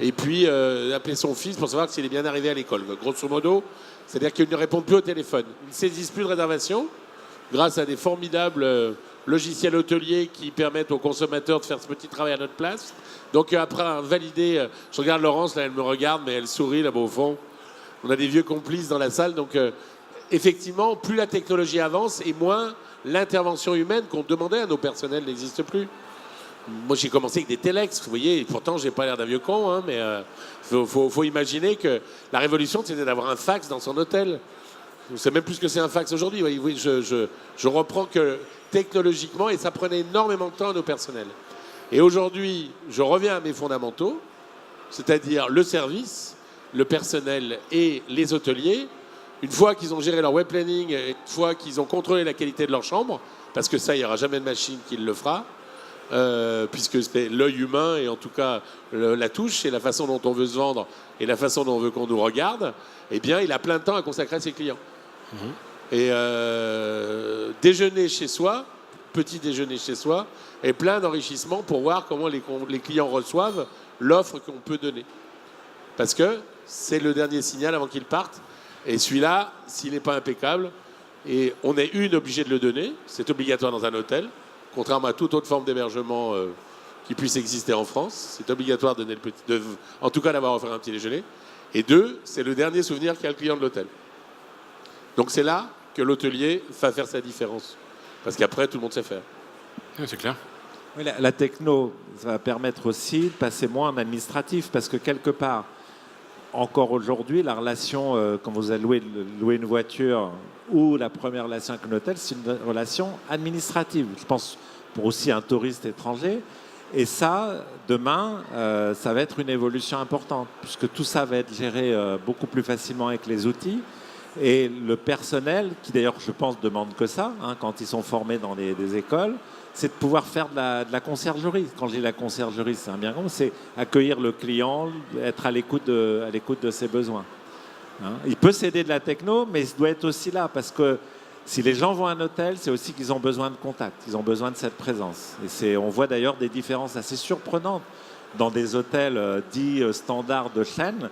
et puis appeler son fils pour savoir s'il est bien arrivé à l'école. Grosso modo, c'est-à-dire qu'ils ne répondent plus au téléphone. Ils ne saisissent plus de réservation, grâce à des formidables... logiciels hôteliers qui permettent aux consommateurs de faire ce petit travail à notre place. Donc après valider, je regarde Laurence, là elle me regarde, mais elle sourit là-bas au fond. On a des vieux complices dans la salle, donc effectivement, plus la technologie avance et moins l'intervention humaine qu'on demandait à nos personnels n'existe plus. Moi j'ai commencé avec des téléx, vous voyez, et pourtant j'ai pas l'air d'un vieux con, hein, mais faut imaginer que la révolution c'était d'avoir un fax dans son hôtel. Je ne sais même plus ce que c'est un fax aujourd'hui. Oui, je reprends que technologiquement, et ça prenait énormément de temps à nos personnels. Et aujourd'hui, je reviens à mes fondamentaux, c'est-à-dire le service, le personnel et les hôteliers. Une fois qu'ils ont géré leur web planning, une fois qu'ils ont contrôlé la qualité de leur chambre, parce que ça, il n'y aura jamais de machine qui le fera, puisque c'est l'œil humain et en tout cas la touche et la façon dont on veut se vendre et la façon dont on veut qu'on nous regarde, eh bien, il a plein de temps à consacrer à ses clients. Et déjeuner chez soi, petit déjeuner chez soi, et plein d'enrichissement pour voir comment les clients reçoivent l'offre qu'on peut donner. Parce que c'est le dernier signal avant qu'ils partent. Et celui-là, s'il n'est pas impeccable, et on est obligé de le donner, c'est obligatoire dans un hôtel, contrairement à toute autre forme d'hébergement qui puisse exister en France, c'est obligatoire de donner en tout cas d'avoir offert un petit déjeuner. Et 2, c'est le dernier souvenir qu'a le client de l'hôtel. Donc c'est là que l'hôtelier va faire sa différence. Parce qu'après, tout le monde sait faire. Oui, c'est clair. Oui, la techno, ça va permettre aussi de passer moins en administratif. Parce que quelque part, encore aujourd'hui, la relation, quand vous allez louer une voiture ou la première relation avec un hôtel, c'est une relation administrative. Je pense pour aussi un touriste étranger. Et ça, demain, ça va être une évolution importante. Puisque tout ça va être géré beaucoup plus facilement avec les outils. Et le personnel, qui d'ailleurs, je pense, demande que ça, hein, quand ils sont formés dans des écoles, c'est de pouvoir faire de la conciergerie. Quand je dis la conciergerie, c'est un bien grand, c'est accueillir le client, être à l'écoute de ses besoins. hein. Il peut s'aider de la techno, mais il doit être aussi là, parce que si les gens vont à un hôtel, c'est aussi qu'ils ont besoin de contact, ils ont besoin de cette présence. Et on voit d'ailleurs des différences assez surprenantes dans des hôtels dits standards de chaîne,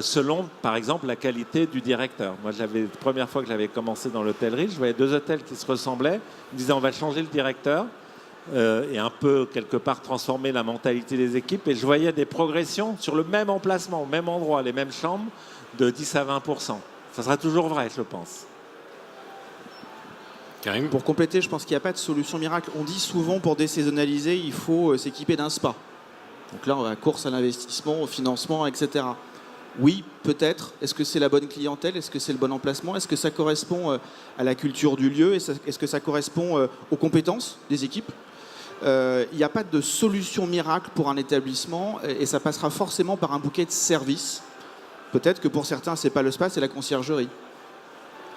selon, par exemple, la qualité du directeur. Moi, la première fois que j'avais commencé dans l'hôtellerie, je voyais 2 hôtels qui se ressemblaient. Je me disais, on va changer le directeur et un peu, quelque part, transformer la mentalité des équipes. Et je voyais des progressions sur le même emplacement, au même endroit, les mêmes chambres, de 10 à 20%. Ça sera toujours vrai, je pense. Karim ? Pour compléter, je pense qu'il n'y a pas de solution miracle. On dit souvent, pour désaisonnaliser, il faut s'équiper d'un spa. Donc là, on va à course à l'investissement, au financement, etc. Oui, peut-être. Est-ce que c'est la bonne clientèle? Est-ce que c'est le bon emplacement? Est-ce que ça correspond à la culture du lieu? Est-ce que ça correspond aux compétences des équipes? Il n'y a pas de solution miracle pour un établissement et ça passera forcément par un bouquet de services. Peut-être que pour certains, ce n'est pas le spa, c'est la conciergerie.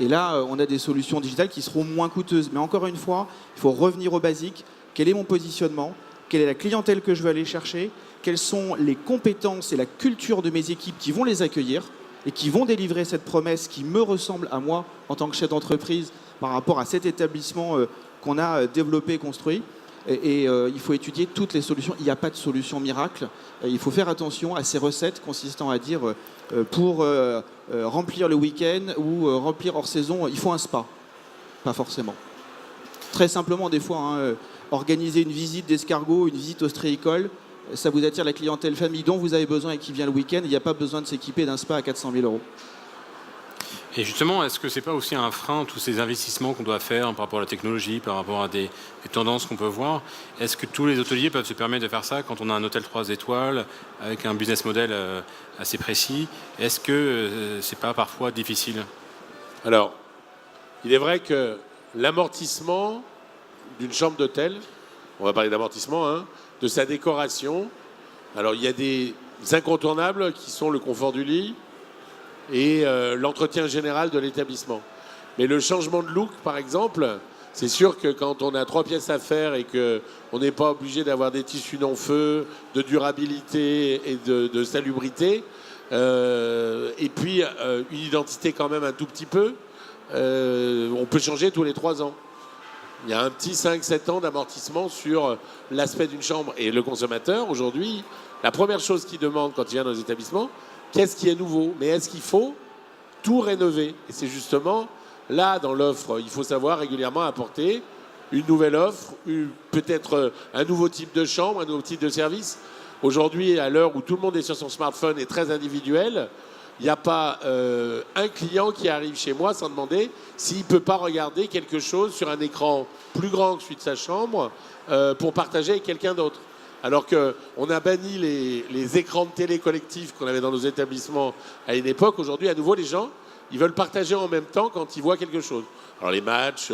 Et là, on a des solutions digitales qui seront moins coûteuses. Mais encore une fois, il faut revenir au basique. Quel est mon positionnement? Quelle est la clientèle que je veux aller chercher? Quelles sont les compétences et la culture de mes équipes qui vont les accueillir et qui vont délivrer cette promesse qui me ressemble à moi en tant que chef d'entreprise par rapport à cet établissement qu'on a développé et construit. Il faut étudier toutes les solutions. Il n'y a pas de solution miracle. Il faut faire attention à ces recettes consistant à dire pour remplir le week-end ou remplir hors saison, il faut un spa. Pas forcément. Très simplement, des fois, organiser une visite d'escargot, une visite ostréicole, ça vous attire la clientèle famille dont vous avez besoin et qui vient le week-end. Il n'y a pas besoin de s'équiper d'un spa à 400 000 €. Et justement, est-ce que c'est pas aussi un frein, tous ces investissements qu'on doit faire par rapport à la technologie, par rapport à des tendances qu'on peut voir? Est-ce que tous les hôteliers peuvent se permettre de faire ça quand on a un hôtel 3 étoiles avec un business model assez précis? Est-ce que c'est pas parfois difficile? Alors, il est vrai que l'amortissement d'une chambre d'hôtel, on va parler d'amortissement, de sa décoration, alors il y a des incontournables qui sont le confort du lit et l'entretien général de l'établissement. Mais le changement de look, par exemple, c'est sûr que quand on a 3 pièces à faire et qu'on n'est pas obligé d'avoir des tissus non-feu, de durabilité et de salubrité, et puis une identité quand même un tout petit peu, on peut changer tous les 3 ans. Il y a un petit 5-7 ans d'amortissement sur l'aspect d'une chambre. Et le consommateur, aujourd'hui, la première chose qu'il demande quand il vient dans les établissements, qu'est-ce qui est nouveau? Mais est-ce qu'il faut tout rénover? Et c'est justement là, dans l'offre, il faut savoir régulièrement apporter une nouvelle offre, peut-être un nouveau type de chambre, un nouveau type de service. Aujourd'hui, à l'heure où tout le monde est sur son smartphone et très individuel, il n'y a pas un client qui arrive chez moi sans demander s'il ne peut pas regarder quelque chose sur un écran plus grand que celui de sa chambre pour partager avec quelqu'un d'autre. Alors qu'on a banni les écrans de télé collectifs qu'on avait dans nos établissements à une époque. Aujourd'hui, à nouveau, les gens, ils veulent partager en même temps quand ils voient quelque chose. Alors les matchs,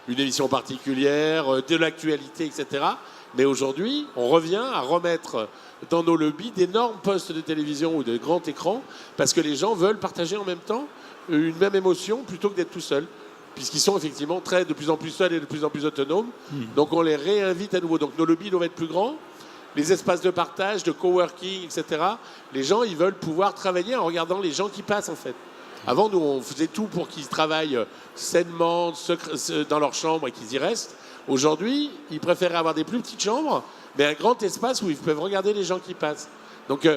une émission particulière, de l'actualité, etc. Mais aujourd'hui, on revient à remettre dans nos lobbies d'énormes postes de télévision ou de grands écrans parce que les gens veulent partager en même temps une même émotion plutôt que d'être tout seuls, puisqu'ils sont effectivement de plus en plus seuls et de plus en plus autonomes. Donc on les réinvite à nouveau. Donc nos lobbies doivent être plus grands, les espaces de partage, de coworking, etc. Les gens, ils veulent pouvoir travailler en regardant les gens qui passent en fait. Avant, nous, on faisait tout pour qu'ils travaillent sainement, dans leur chambre et qu'ils y restent. Aujourd'hui, ils préfèrent avoir des plus petites chambres, mais un grand espace où ils peuvent regarder les gens qui passent. Donc,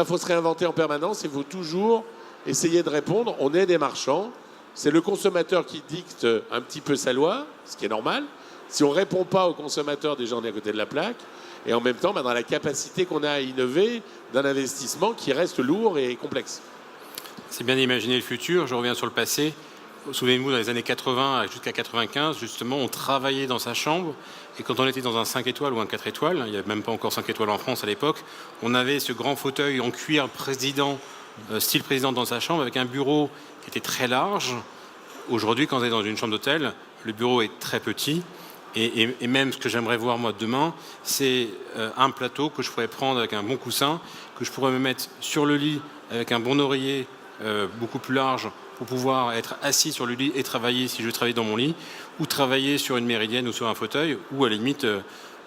faut se réinventer en permanence. Il faut toujours essayer de répondre. On est des marchands. C'est le consommateur qui dicte un petit peu sa loi, ce qui est normal. Si on ne répond pas au consommateur, déjà on est à côté de la plaque. Et en même temps, dans la capacité qu'on a à innover d'un investissement qui reste lourd et complexe. C'est bien d'imaginer le futur. Je reviens sur le passé. Souvenez-vous, dans les années 80 jusqu'à 95, justement, on travaillait dans sa chambre. Et quand on était dans un 5 étoiles ou un 4 étoiles, il n'y avait même pas encore 5 étoiles en France à l'époque, on avait ce grand fauteuil en cuir style président dans sa chambre, avec un bureau qui était très large. Aujourd'hui, quand on est dans une chambre d'hôtel, le bureau est très petit. Et même ce que j'aimerais voir moi demain, c'est un plateau que je pourrais prendre avec un bon coussin, que je pourrais me mettre sur le lit avec un bon oreiller beaucoup plus large pour pouvoir être assis sur le lit et travailler si je veux travailler dans mon lit, ou travailler sur une méridienne ou sur un fauteuil, ou à la limite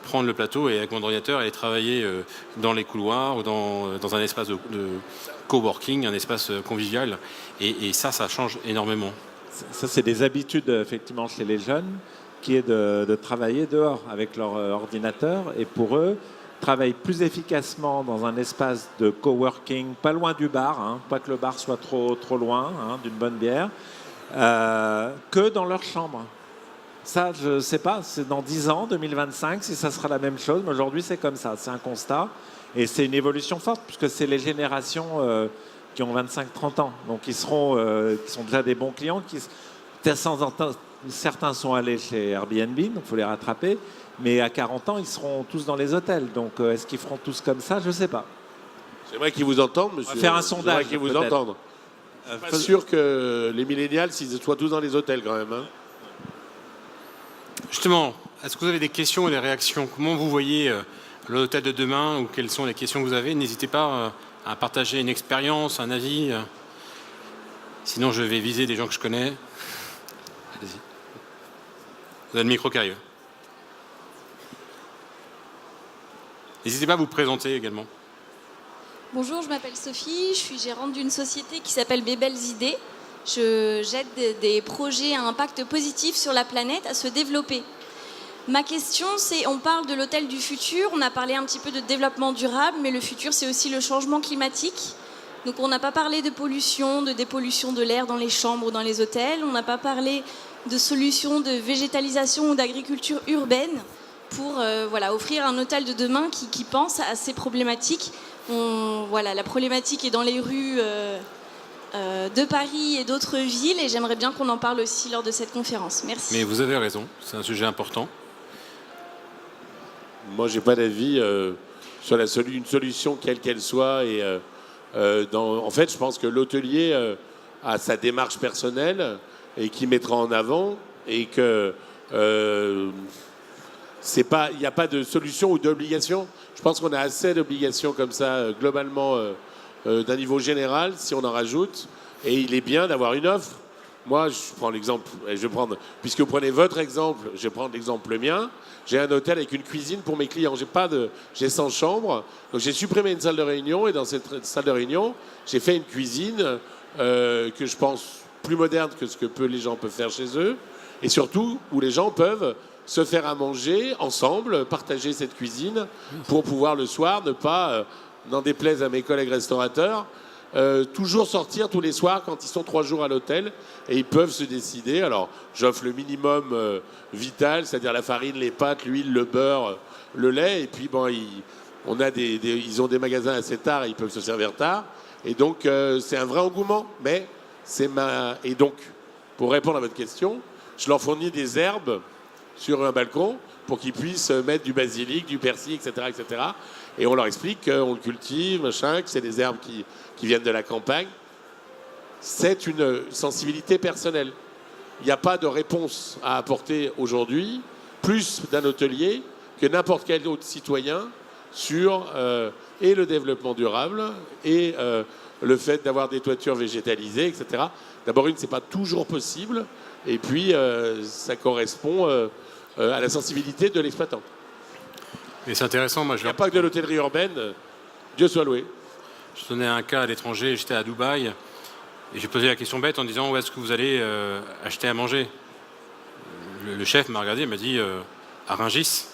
prendre le plateau et avec mon ordinateur aller travailler dans les couloirs ou dans un espace de coworking, un espace convivial. Et ça change énormément. Ça, c'est des habitudes, effectivement, chez les jeunes, qui est de travailler dehors avec leur ordinateur. Et pour eux, travaillent plus efficacement dans un espace de coworking, pas loin du bar, hein, pas que le bar soit trop loin d'une bonne bière, que dans leur chambre. Ça, je ne sais pas, c'est dans 10 ans, 2025, si ça sera la même chose. Mais aujourd'hui, c'est comme ça, c'est un constat. Et c'est une évolution forte, puisque c'est les générations qui ont 25-30 ans. Donc, qui sont déjà des bons clients. Certains sont allés chez Airbnb, donc il faut les rattraper. Mais à 40 ans, ils seront tous dans les hôtels. Donc, est-ce qu'ils feront tous comme ça? Je ne sais pas. J'aimerais qu'ils vous entendent, monsieur. On va faire un sondage. J'aimerais qu'ils vous entendent. Je suis pas sûr que les millénials, s'ils soient tous dans les hôtels quand même. Hein. Justement, est-ce que vous avez des questions ou des réactions? Comment vous voyez l'hôtel de demain, ou quelles sont les questions que vous avez? N'hésitez pas à partager une expérience, un avis. Sinon, je vais viser des gens que je connais. Allez-y. Vous avez le micro carré. N'hésitez pas à vous présenter également. Bonjour, je m'appelle Sophie, je suis gérante d'une société qui s'appelle Bébelles Idées. J'aide des projets à impact positif sur la planète à se développer. Ma question, c'est, on parle de l'hôtel du futur, on a parlé un petit peu de développement durable, mais le futur, c'est aussi le changement climatique. Donc on n'a pas parlé de pollution, de dépollution de l'air dans les chambres ou dans les hôtels, on n'a pas parlé de solutions de végétalisation ou d'agriculture urbaine pour offrir un hôtel de demain qui pense à ces problématiques. La problématique est dans les rues de Paris et d'autres villes, et j'aimerais bien qu'on en parle aussi lors de cette conférence. Merci. Mais vous avez raison, c'est un sujet important. Moi, j'ai pas d'avis sur une solution quelle qu'elle soit. Et en fait, je pense que l'hôtelier a sa démarche personnelle et qui mettra en avant, et que il n'y a pas de solution ou d'obligation. Je pense qu'on a assez d'obligations comme ça globalement d'un niveau général, si on en rajoute. Et il est bien d'avoir une offre. Moi, je prends l'exemple, puisque vous prenez votre exemple, je vais prendre l'exemple le mien. J'ai un hôtel avec une cuisine pour mes clients. J'ai 100 chambres, donc j'ai supprimé une salle de réunion, et dans cette salle de réunion, j'ai fait une cuisine que je pense plus moderne que ce que les gens peuvent faire chez eux, et surtout où les gens peuvent se faire à manger ensemble, partager cette cuisine pour pouvoir le soir ne pas, n'en déplaise à mes collègues restaurateurs, toujours sortir tous les soirs quand ils sont 3 jours à l'hôtel, et ils peuvent se décider. Alors j'offre le minimum vital, c'est-à-dire la farine, les pâtes, l'huile, le beurre, le lait, et puis ils ont des magasins assez tard et ils peuvent se servir tard, et donc c'est un vrai engouement. Mais et donc, pour répondre à votre question, je leur fournis des herbes sur un balcon pour qu'ils puissent mettre du basilic, du persil, etc., etc. Et on leur explique qu'on le cultive, que c'est des herbes qui viennent de la campagne. C'est une sensibilité personnelle. Il n'y a pas de réponse à apporter aujourd'hui, plus d'un hôtelier que n'importe quel autre citoyen, sur et le développement durable et le fait d'avoir des toitures végétalisées, etc. D'abord, c'est pas toujours possible, et puis ça correspond à la sensibilité de l'exploitant. Et c'est intéressant, moi il n'y a pas que de l'hôtellerie urbaine, Dieu soit loué. Je donnais un cas à l'étranger, j'étais à Dubaï, et j'ai posé la question bête en disant où est-ce que vous allez acheter à manger. Le chef m'a regardé et m'a dit à Rungis,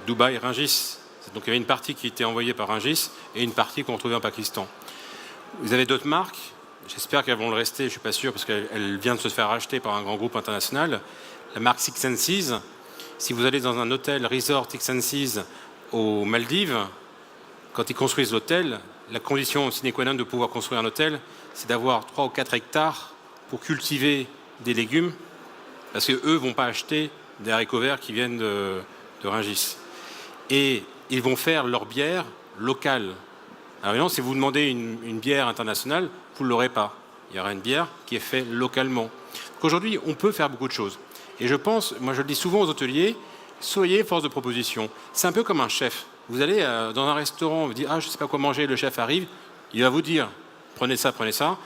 Dubaï, Rungis. Donc il y avait une partie qui était envoyée par Rungis et une partie qu'on retrouvait en Pakistan. Vous avez d'autres marques, j'espère qu'elles vont le rester, je ne suis pas sûr, parce qu'elle vient de se faire racheter par un grand groupe international. La marque Six Senses, si vous allez dans un hôtel resort Six Senses aux Maldives, quand ils construisent l'hôtel, la condition sine qua non de pouvoir construire un hôtel, c'est d'avoir 3 ou 4 hectares pour cultiver des légumes, parce qu'eux ne vont pas acheter des haricots verts qui viennent de Rungis. Et ils vont faire leur bière locale. Alors évidemment, si vous demandez une bière internationale, vous ne l'aurez pas. Il y aura une bière qui est faite localement. Donc aujourd'hui, on peut faire beaucoup de choses. Et je pense, moi je le dis souvent aux hôteliers, soyez force de proposition. C'est un peu comme un chef. Vous allez dans un restaurant, vous dites « Ah, je ne sais pas quoi manger », le chef arrive, il va vous dire « Prenez ça, prenez ça ».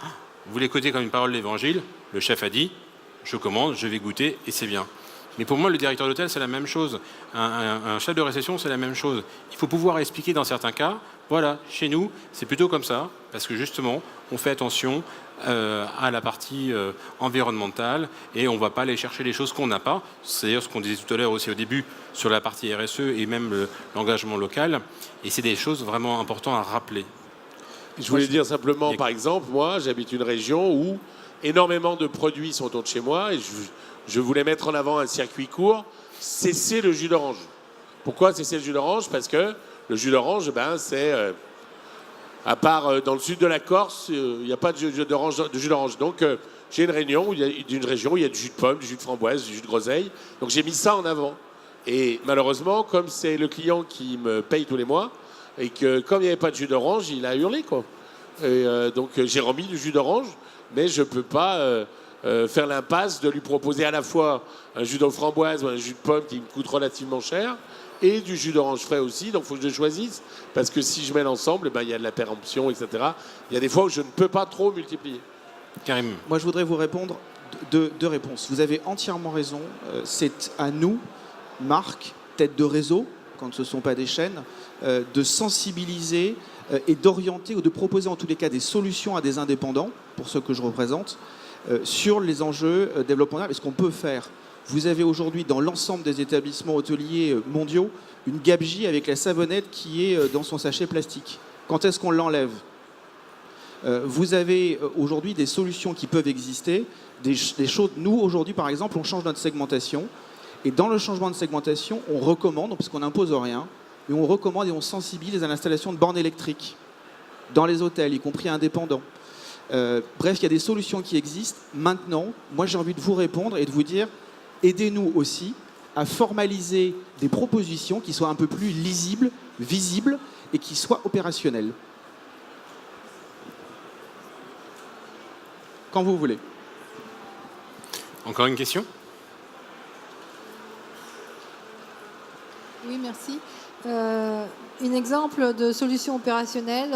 Vous l'écoutez comme une parole d'évangile. Le chef a dit « Je commande, je vais goûter et c'est bien ». Mais pour moi, le directeur d'hôtel, c'est la même chose. Un chef de réception, c'est la même chose. Il faut pouvoir expliquer dans certains cas, voilà, chez nous, c'est plutôt comme ça, parce que justement, on fait attention à la partie environnementale et on ne va pas aller chercher les choses qu'on n'a pas. C'est d'ailleurs ce qu'on disait tout à l'heure aussi au début sur la partie RSE et même l'engagement local. Et c'est des choses vraiment importantes à rappeler. Je voulais dire simplement, par exemple, moi, j'habite une région où énormément de produits sont autour de chez moi et je voulais mettre en avant un circuit court, cesser le jus d'orange. Pourquoi cesser le jus d'orange? Parce que le jus d'orange, c'est... à part dans le sud de la Corse, il n'y a pas de jus d'orange. Donc, j'ai une réunion où il y a du jus de pomme, du jus de framboise, du jus de groseille. Donc, j'ai mis ça en avant. Et malheureusement, comme c'est le client qui me paye tous les mois, et que comme il n'y avait pas de jus d'orange, il a hurlé, quoi. Et donc, j'ai remis du jus d'orange, mais je ne peux pas faire l'impasse de lui proposer à la fois un jus de framboise ou un jus de pomme qui me coûte relativement cher, et du jus d'orange frais aussi, donc il faut que je choisisse, parce que si je mets l'ensemble, il y a de la péremption, etc. Il y a des fois où je ne peux pas trop multiplier. Karim. Moi, je voudrais vous répondre deux réponses. Vous avez entièrement raison. C'est à nous, marques, têtes de réseau, quand ce ne sont pas des chaînes, de sensibiliser et d'orienter ou de proposer en tous les cas des solutions à des indépendants, pour ceux que je représente, sur les enjeux développement durable et ce qu'on peut faire. Vous avez aujourd'hui dans l'ensemble des établissements hôteliers mondiaux une gabegie avec la savonnette qui est dans son sachet plastique. Quand est-ce qu'on l'enlève? Vous avez aujourd'hui des solutions qui peuvent exister, des choses. Nous, aujourd'hui, par exemple, on change notre segmentation. Et dans le changement de segmentation, on recommande, parce qu'on n'impose rien, mais on recommande et on sensibilise à l'installation de bornes électriques dans les hôtels, y compris indépendants. Bref, il y a des solutions qui existent. Maintenant, moi, j'ai envie de vous répondre et de vous dire, aidez-nous aussi à formaliser des propositions qui soient un peu plus lisibles, visibles et qui soient opérationnelles. Quand vous voulez. Encore une question? Oui, merci. Un exemple de solution opérationnelle,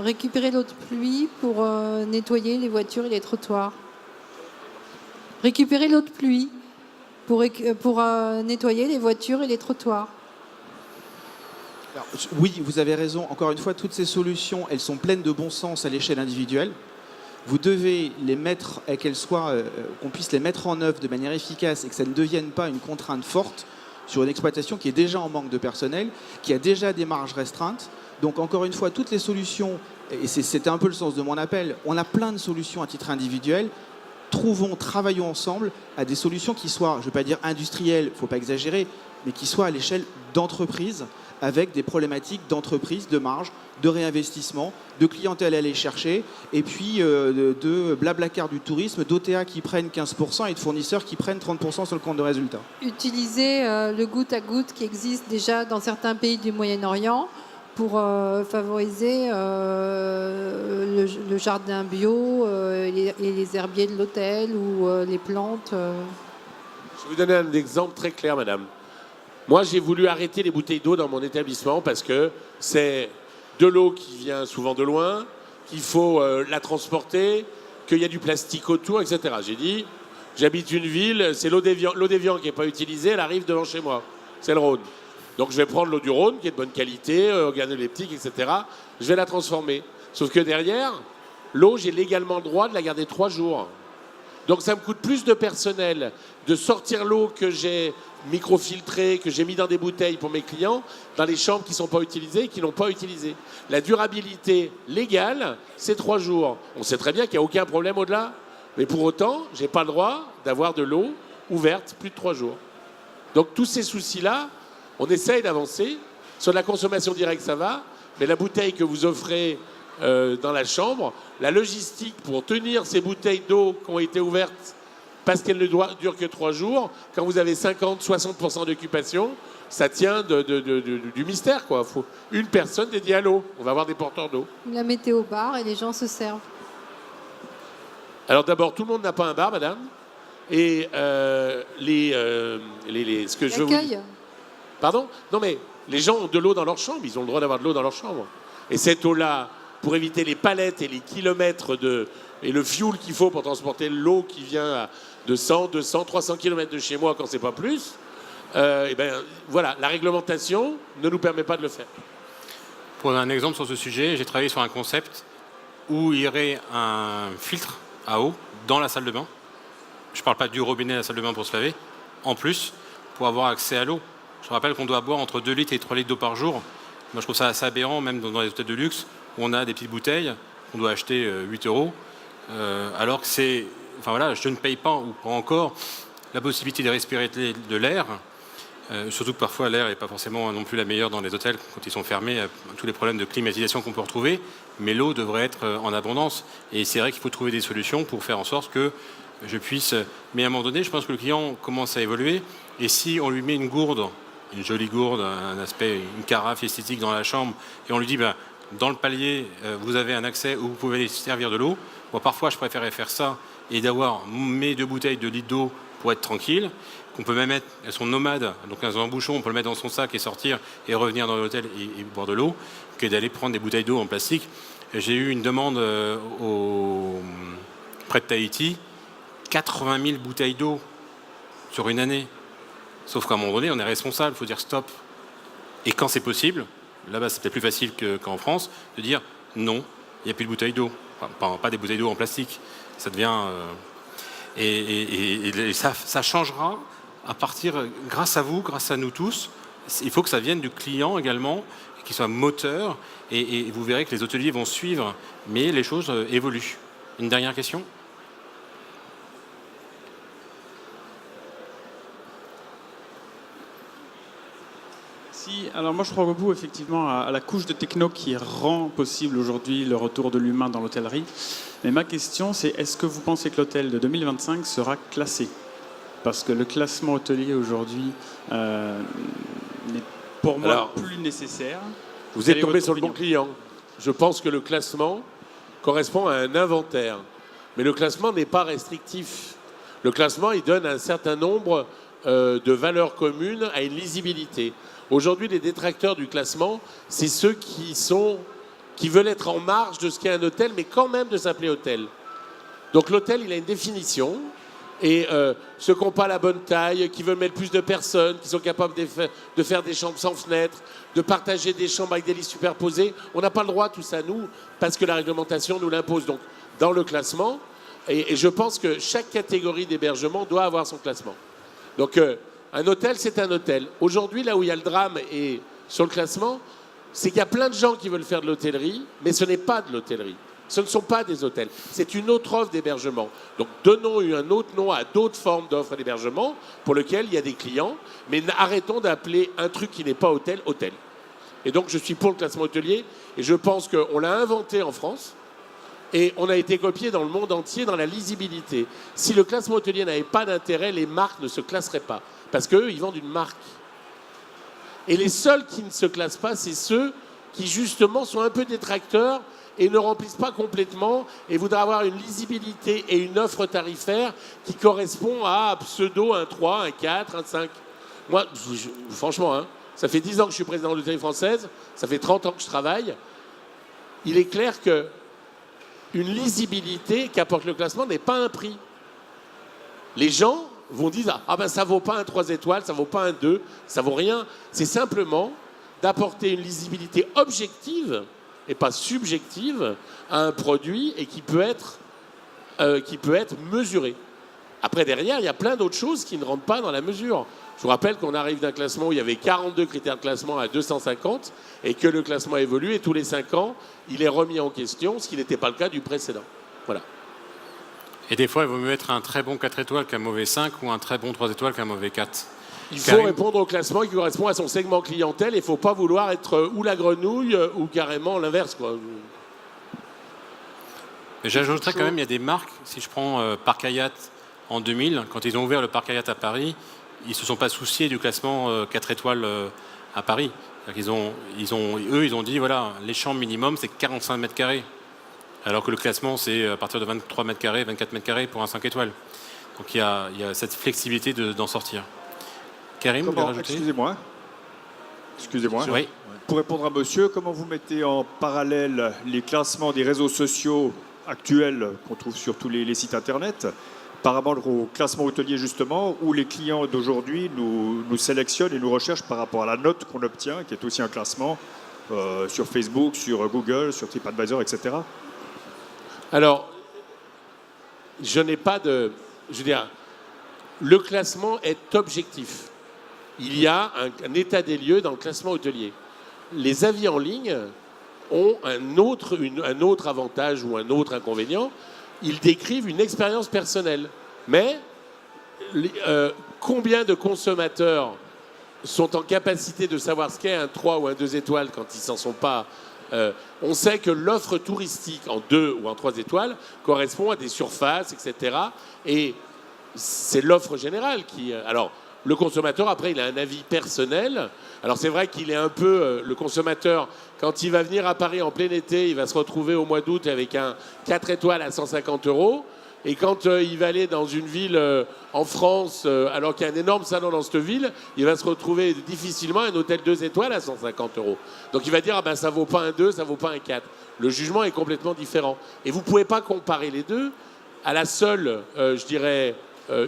récupérer l'eau de pluie pour nettoyer les voitures et les trottoirs. Récupérer l'eau de pluie pour nettoyer les voitures et les trottoirs. Alors, oui, vous avez raison. Encore une fois, toutes ces solutions, elles sont pleines de bon sens à l'échelle individuelle. Vous devez les mettre, et qu'on puisse les mettre en œuvre de manière efficace et que ça ne devienne pas une contrainte forte sur une exploitation qui est déjà en manque de personnel, qui a déjà des marges restreintes. Donc encore une fois, toutes les solutions, et c'était un peu le sens de mon appel, on a plein de solutions à titre individuel. Travaillons ensemble à des solutions qui soient, je ne veux pas dire industrielles, il ne faut pas exagérer, mais qui soient à l'échelle d'entreprise, avec des problématiques d'entreprise, de marge, de réinvestissement, de clientèle à aller chercher, et puis de blablacar du tourisme, d'OTA qui prennent 15% et de fournisseurs qui prennent 30% sur le compte de résultat. Utiliser le goutte à goutte qui existe déjà dans certains pays du Moyen-Orient pour favoriser le jardin bio et les herbiers de l'hôtel ou les plantes. Je vais vous donner un exemple très clair, madame. Moi, j'ai voulu arrêter les bouteilles d'eau dans mon établissement parce que c'est de l'eau qui vient souvent de loin, qu'il faut la transporter, qu'il y a du plastique autour, etc. J'ai dit, j'habite une ville, c'est l'eau d'Évian qui n'est pas utilisée, elle arrive devant chez moi. C'est le Rhône. Donc je vais prendre l'eau du Rhône, qui est de bonne qualité, organoleptique, etc. Je vais la transformer. Sauf que derrière, l'eau, j'ai légalement le droit de la garder 3 jours. Donc ça me coûte plus de personnel de sortir l'eau que j'ai microfiltrée, que j'ai mis dans des bouteilles pour mes clients, dans les chambres qui ne sont pas utilisées et qui n'ont pas utilisé. La durabilité légale, c'est 3 jours. On sait très bien qu'il n'y a aucun problème au-delà. Mais pour autant, je n'ai pas le droit d'avoir de l'eau ouverte plus de 3 jours. Donc tous ces soucis-là, on essaye d'avancer. Sur la consommation directe, ça va. Mais la bouteille que vous offrez dans la chambre, la logistique pour tenir ces bouteilles d'eau qui ont été ouvertes parce qu'elles ne durent que 3 jours, quand vous avez 50-60% d'occupation, ça tient du mystère, quoi. Faut une personne dédiée à l'eau. On va avoir des porteurs d'eau. Vous la mettez au bar et les gens se servent. Alors d'abord, tout le monde n'a pas un bar, madame. Et ce que je veux vous... Pardon? Non, mais les gens ont de l'eau dans leur chambre. Ils ont le droit d'avoir de l'eau dans leur chambre. Et cette eau-là, pour éviter les palettes et les kilomètres et le fioul qu'il faut pour transporter l'eau qui vient de 100, 200, 300 km de chez moi quand c'est pas plus, et ben voilà, la réglementation ne nous permet pas de le faire. Pour un exemple sur ce sujet, j'ai travaillé sur un concept où il y aurait un filtre à eau dans la salle de bain. Je ne parle pas du robinet de la salle de bain pour se laver. En plus, pour avoir accès à l'eau. Je rappelle qu'on doit boire entre 2 litres et 3 litres d'eau par jour. Moi, je trouve ça assez aberrant, même dans les hôtels de luxe, où on a des petites bouteilles qu'on doit acheter 8 €, alors que c'est... Enfin voilà, je ne paye pas, ou pas encore, la possibilité de respirer de l'air. Surtout que parfois l'air n'est pas forcément non plus la meilleure dans les hôtels quand ils sont fermés, tous les problèmes de climatisation qu'on peut retrouver, mais l'eau devrait être en abondance. Et c'est vrai qu'il faut trouver des solutions pour faire en sorte que je puisse... Mais à un moment donné, je pense que le client commence à évoluer, et si on lui met une gourde, une jolie gourde, un aspect, une carafe esthétique dans la chambre, et on lui dit, dans le palier, vous avez un accès où vous pouvez aller servir de l'eau, moi parfois je préférais faire ça et d'avoir mes 2 bouteilles de litres d'eau pour être tranquille, qu'on peut même mettre, elles sont nomades, donc elles ont un bouchon, on peut le mettre dans son sac et sortir et revenir dans l'hôtel et boire de l'eau, que d'aller prendre des bouteilles d'eau en plastique. J'ai eu une demande près de Tahiti, 80 000 bouteilles d'eau sur une année. Sauf qu'à un moment donné, on est responsable, il faut dire stop. Et quand c'est possible, là-bas c'est peut-être plus facile qu'en France, de dire non, il n'y a plus de bouteilles d'eau. Enfin, pas des bouteilles d'eau en plastique. Ça devient... Et ça changera à partir, grâce à vous, grâce à nous tous. Il faut que ça vienne du client également, qu'il soit moteur, et vous verrez que les hôteliers vont suivre, mais les choses évoluent. Une dernière question ? Si, alors moi je crois beaucoup effectivement à la couche de techno qui rend possible aujourd'hui le retour de l'humain dans l'hôtellerie. Mais ma question c'est, est-ce que vous pensez que l'hôtel de 2025 sera classé ? Parce que le classement hôtelier aujourd'hui n'est pour moi plus nécessaire. Vous êtes tombé sur le bon client. Je pense que le classement correspond à un inventaire. Mais le classement n'est pas restrictif. Le classement, il donne un certain nombre de valeurs communes à une lisibilité. Aujourd'hui, les détracteurs du classement, c'est ceux qui veulent être en marge de ce qu'est un hôtel, mais quand même de s'appeler hôtel. Donc l'hôtel, il a une définition. Et ceux qui n'ont pas la bonne taille, qui veulent mettre plus de personnes, qui sont capables de faire des chambres sans fenêtre, de partager des chambres avec des lits superposés, on n'a pas le droit à tout ça, nous, parce que la réglementation nous l'impose. Donc, dans le classement, et je pense que chaque catégorie d'hébergement doit avoir son classement. Donc, un hôtel, c'est un hôtel. Aujourd'hui, là où il y a le drame et sur le classement, c'est qu'il y a plein de gens qui veulent faire de l'hôtellerie, mais ce n'est pas de l'hôtellerie. Ce ne sont pas des hôtels. C'est une autre offre d'hébergement. Donc, donnons un autre nom à d'autres formes d'offres d'hébergement pour lesquelles il y a des clients, mais arrêtons d'appeler un truc qui n'est pas hôtel, hôtel. Et donc, je suis pour le classement hôtelier, et je pense qu'on l'a inventé en France, et on a été copié dans le monde entier dans la lisibilité. Si le classement hôtelier n'avait pas d'intérêt, les marques ne se classeraient pas. Parce qu'eux, ils vendent une marque. Et les seuls qui ne se classent pas, c'est ceux qui, justement, sont un peu détracteurs et ne remplissent pas complètement et voudraient avoir une lisibilité et une offre tarifaire qui correspond à un pseudo, un 3, un 4, un 5. Moi, franchement, ça fait 10 ans que je suis président de l'hôtellerie française, ça fait 30 ans que je travaille. Il est clair que une lisibilité qu'apporte le classement n'est pas un prix. Les gens vont dire « Ah ben ça vaut pas un 3 étoiles, ça vaut pas un 2, ça vaut rien ». C'est simplement d'apporter une lisibilité objective et pas subjective à un produit et qui peut être mesuré. Après, derrière, il y a plein d'autres choses qui ne rentrent pas dans la mesure. Je vous rappelle qu'on arrive d'un classement où il y avait 42 critères de classement à 250 et que le classement évolue et tous les 5 ans, il est remis en question, ce qui n'était pas le cas du précédent. Voilà. Et des fois, il vaut mieux être un très bon 4 étoiles qu'un mauvais 5 ou un très bon 3 étoiles qu'un mauvais 4. Il faut répondre au classement qui correspond à son segment clientèle. Il ne faut pas vouloir être ou la grenouille ou carrément l'inverse, quoi. J'ajouterais quand même, il y a des marques, si je prends Parc Hyatt en 2000, quand ils ont ouvert le Parc Hyatt à Paris, ils ne se sont pas souciés du classement 4 étoiles à Paris. Ils ont dit, voilà, les chambres minimum, c'est 45 mètres carrés. Alors que le classement, c'est à partir de 23 mètres carrés, 24 mètres carrés pour un 5 étoiles. Donc il y a cette flexibilité d'en sortir. Karim, vous voulez rajouter ? Excusez-moi. Oui. Pour répondre à monsieur, comment vous mettez en parallèle les classements des réseaux sociaux actuels qu'on trouve sur tous les sites internet par rapport au classement hôtelier justement, où les clients d'aujourd'hui nous sélectionnent et nous recherchent par rapport à la note qu'on obtient, qui est aussi un classement sur Facebook, sur Google, sur TripAdvisor, etc. Alors, je n'ai pas de... Je veux dire, le classement est objectif. Il y a un état des lieux dans le classement hôtelier. Les avis en ligne ont un autre avantage ou un autre inconvénient. Ils décrivent une expérience personnelle. Mais combien de consommateurs sont en capacité de savoir ce qu'est un 3 ou un 2 étoiles quand ils s'en sont pas... on sait que l'offre touristique en 2 ou en 3 étoiles correspond à des surfaces, etc. Et c'est l'offre générale qui... Alors, le consommateur, après, il a un avis personnel. Alors, c'est vrai qu'il est un peu... le consommateur, quand il va venir à Paris en plein été, il va se retrouver au mois d'août avec un 4 étoiles à 150 €. Et quand il va aller dans une ville en France, alors qu'il y a un énorme salon dans cette ville, il va se retrouver difficilement un hôtel 2 étoiles à 150 €. Donc, il va dire, ah ben, ça vaut pas un 2, ça vaut pas un 4. Le jugement est complètement différent. Et vous ne pouvez pas comparer les deux à la seule, je dirais,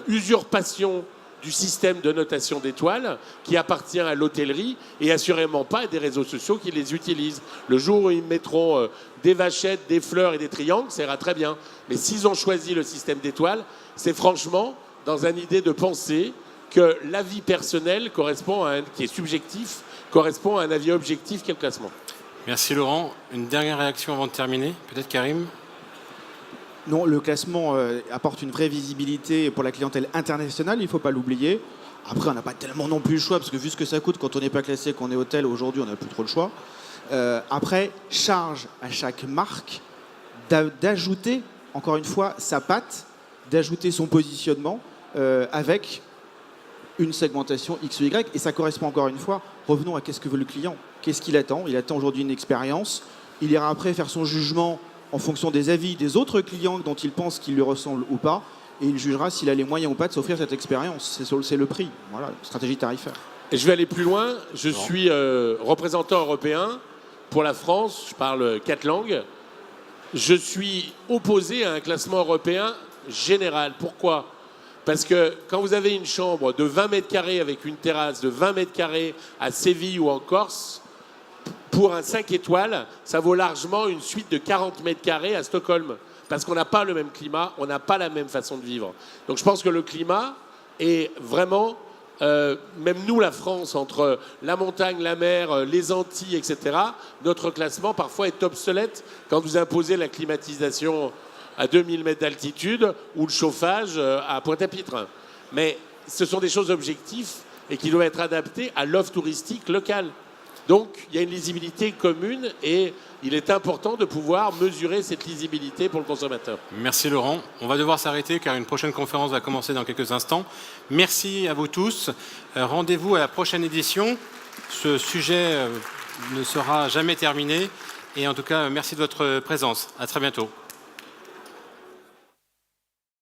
usurpation du système de notation d'étoiles qui appartient à l'hôtellerie et assurément pas à des réseaux sociaux qui les utilisent. Le jour où ils mettront des vachettes, des fleurs et des triangles, ça ira très bien. Mais s'ils ont choisi le système d'étoiles, c'est franchement dans une idée de penser que l'avis personnel correspond à qui est subjectif, correspond à un avis objectif qui est le classement. Merci Laurent. Une dernière réaction avant de terminer. Peut-être Karim ? Non, le classement apporte une vraie visibilité pour la clientèle internationale, il ne faut pas l'oublier. Après, on n'a pas tellement non plus le choix, parce que vu ce que ça coûte quand on n'est pas classé, qu'on est hôtel, aujourd'hui, on n'a plus trop le choix. Après, charge à chaque marque d'ajouter, encore une fois, sa patte, d'ajouter son positionnement avec une segmentation X ou Y. Et ça correspond encore une fois, revenons à qu'est-ce que veut le client. Qu'est-ce qu'il attend ? Il attend aujourd'hui une expérience. Il ira après faire son jugement en fonction des avis des autres clients dont il pense qu'ils lui ressemblent ou pas, et il jugera s'il a les moyens ou pas de s'offrir cette expérience. C'est le prix. Voilà, stratégie tarifaire. Et je vais aller plus loin. Je suis représentant européen pour la France. Je parle 4 langues. Je suis opposé à un classement européen général. Pourquoi ? Parce que quand vous avez une chambre de 20 mètres carrés avec une terrasse de 20 mètres carrés à Séville ou en Corse, pour un 5 étoiles, ça vaut largement une suite de 40 mètres carrés à Stockholm. Parce qu'on n'a pas le même climat, on n'a pas la même façon de vivre. Donc je pense que le climat est vraiment, même nous, la France, entre la montagne, la mer, les Antilles, etc., notre classement parfois est obsolète quand vous imposez la climatisation à 2000 mètres d'altitude ou le chauffage à Pointe-à-Pitre. Mais ce sont des choses objectives et qui doivent être adaptées à l'offre touristique locale. Donc, il y a une lisibilité commune et il est important de pouvoir mesurer cette lisibilité pour le consommateur. Merci Laurent. On va devoir s'arrêter car une prochaine conférence va commencer dans quelques instants. Merci à vous tous. Rendez-vous à la prochaine édition. Ce sujet ne sera jamais terminé. Et en tout cas, merci de votre présence. À très bientôt.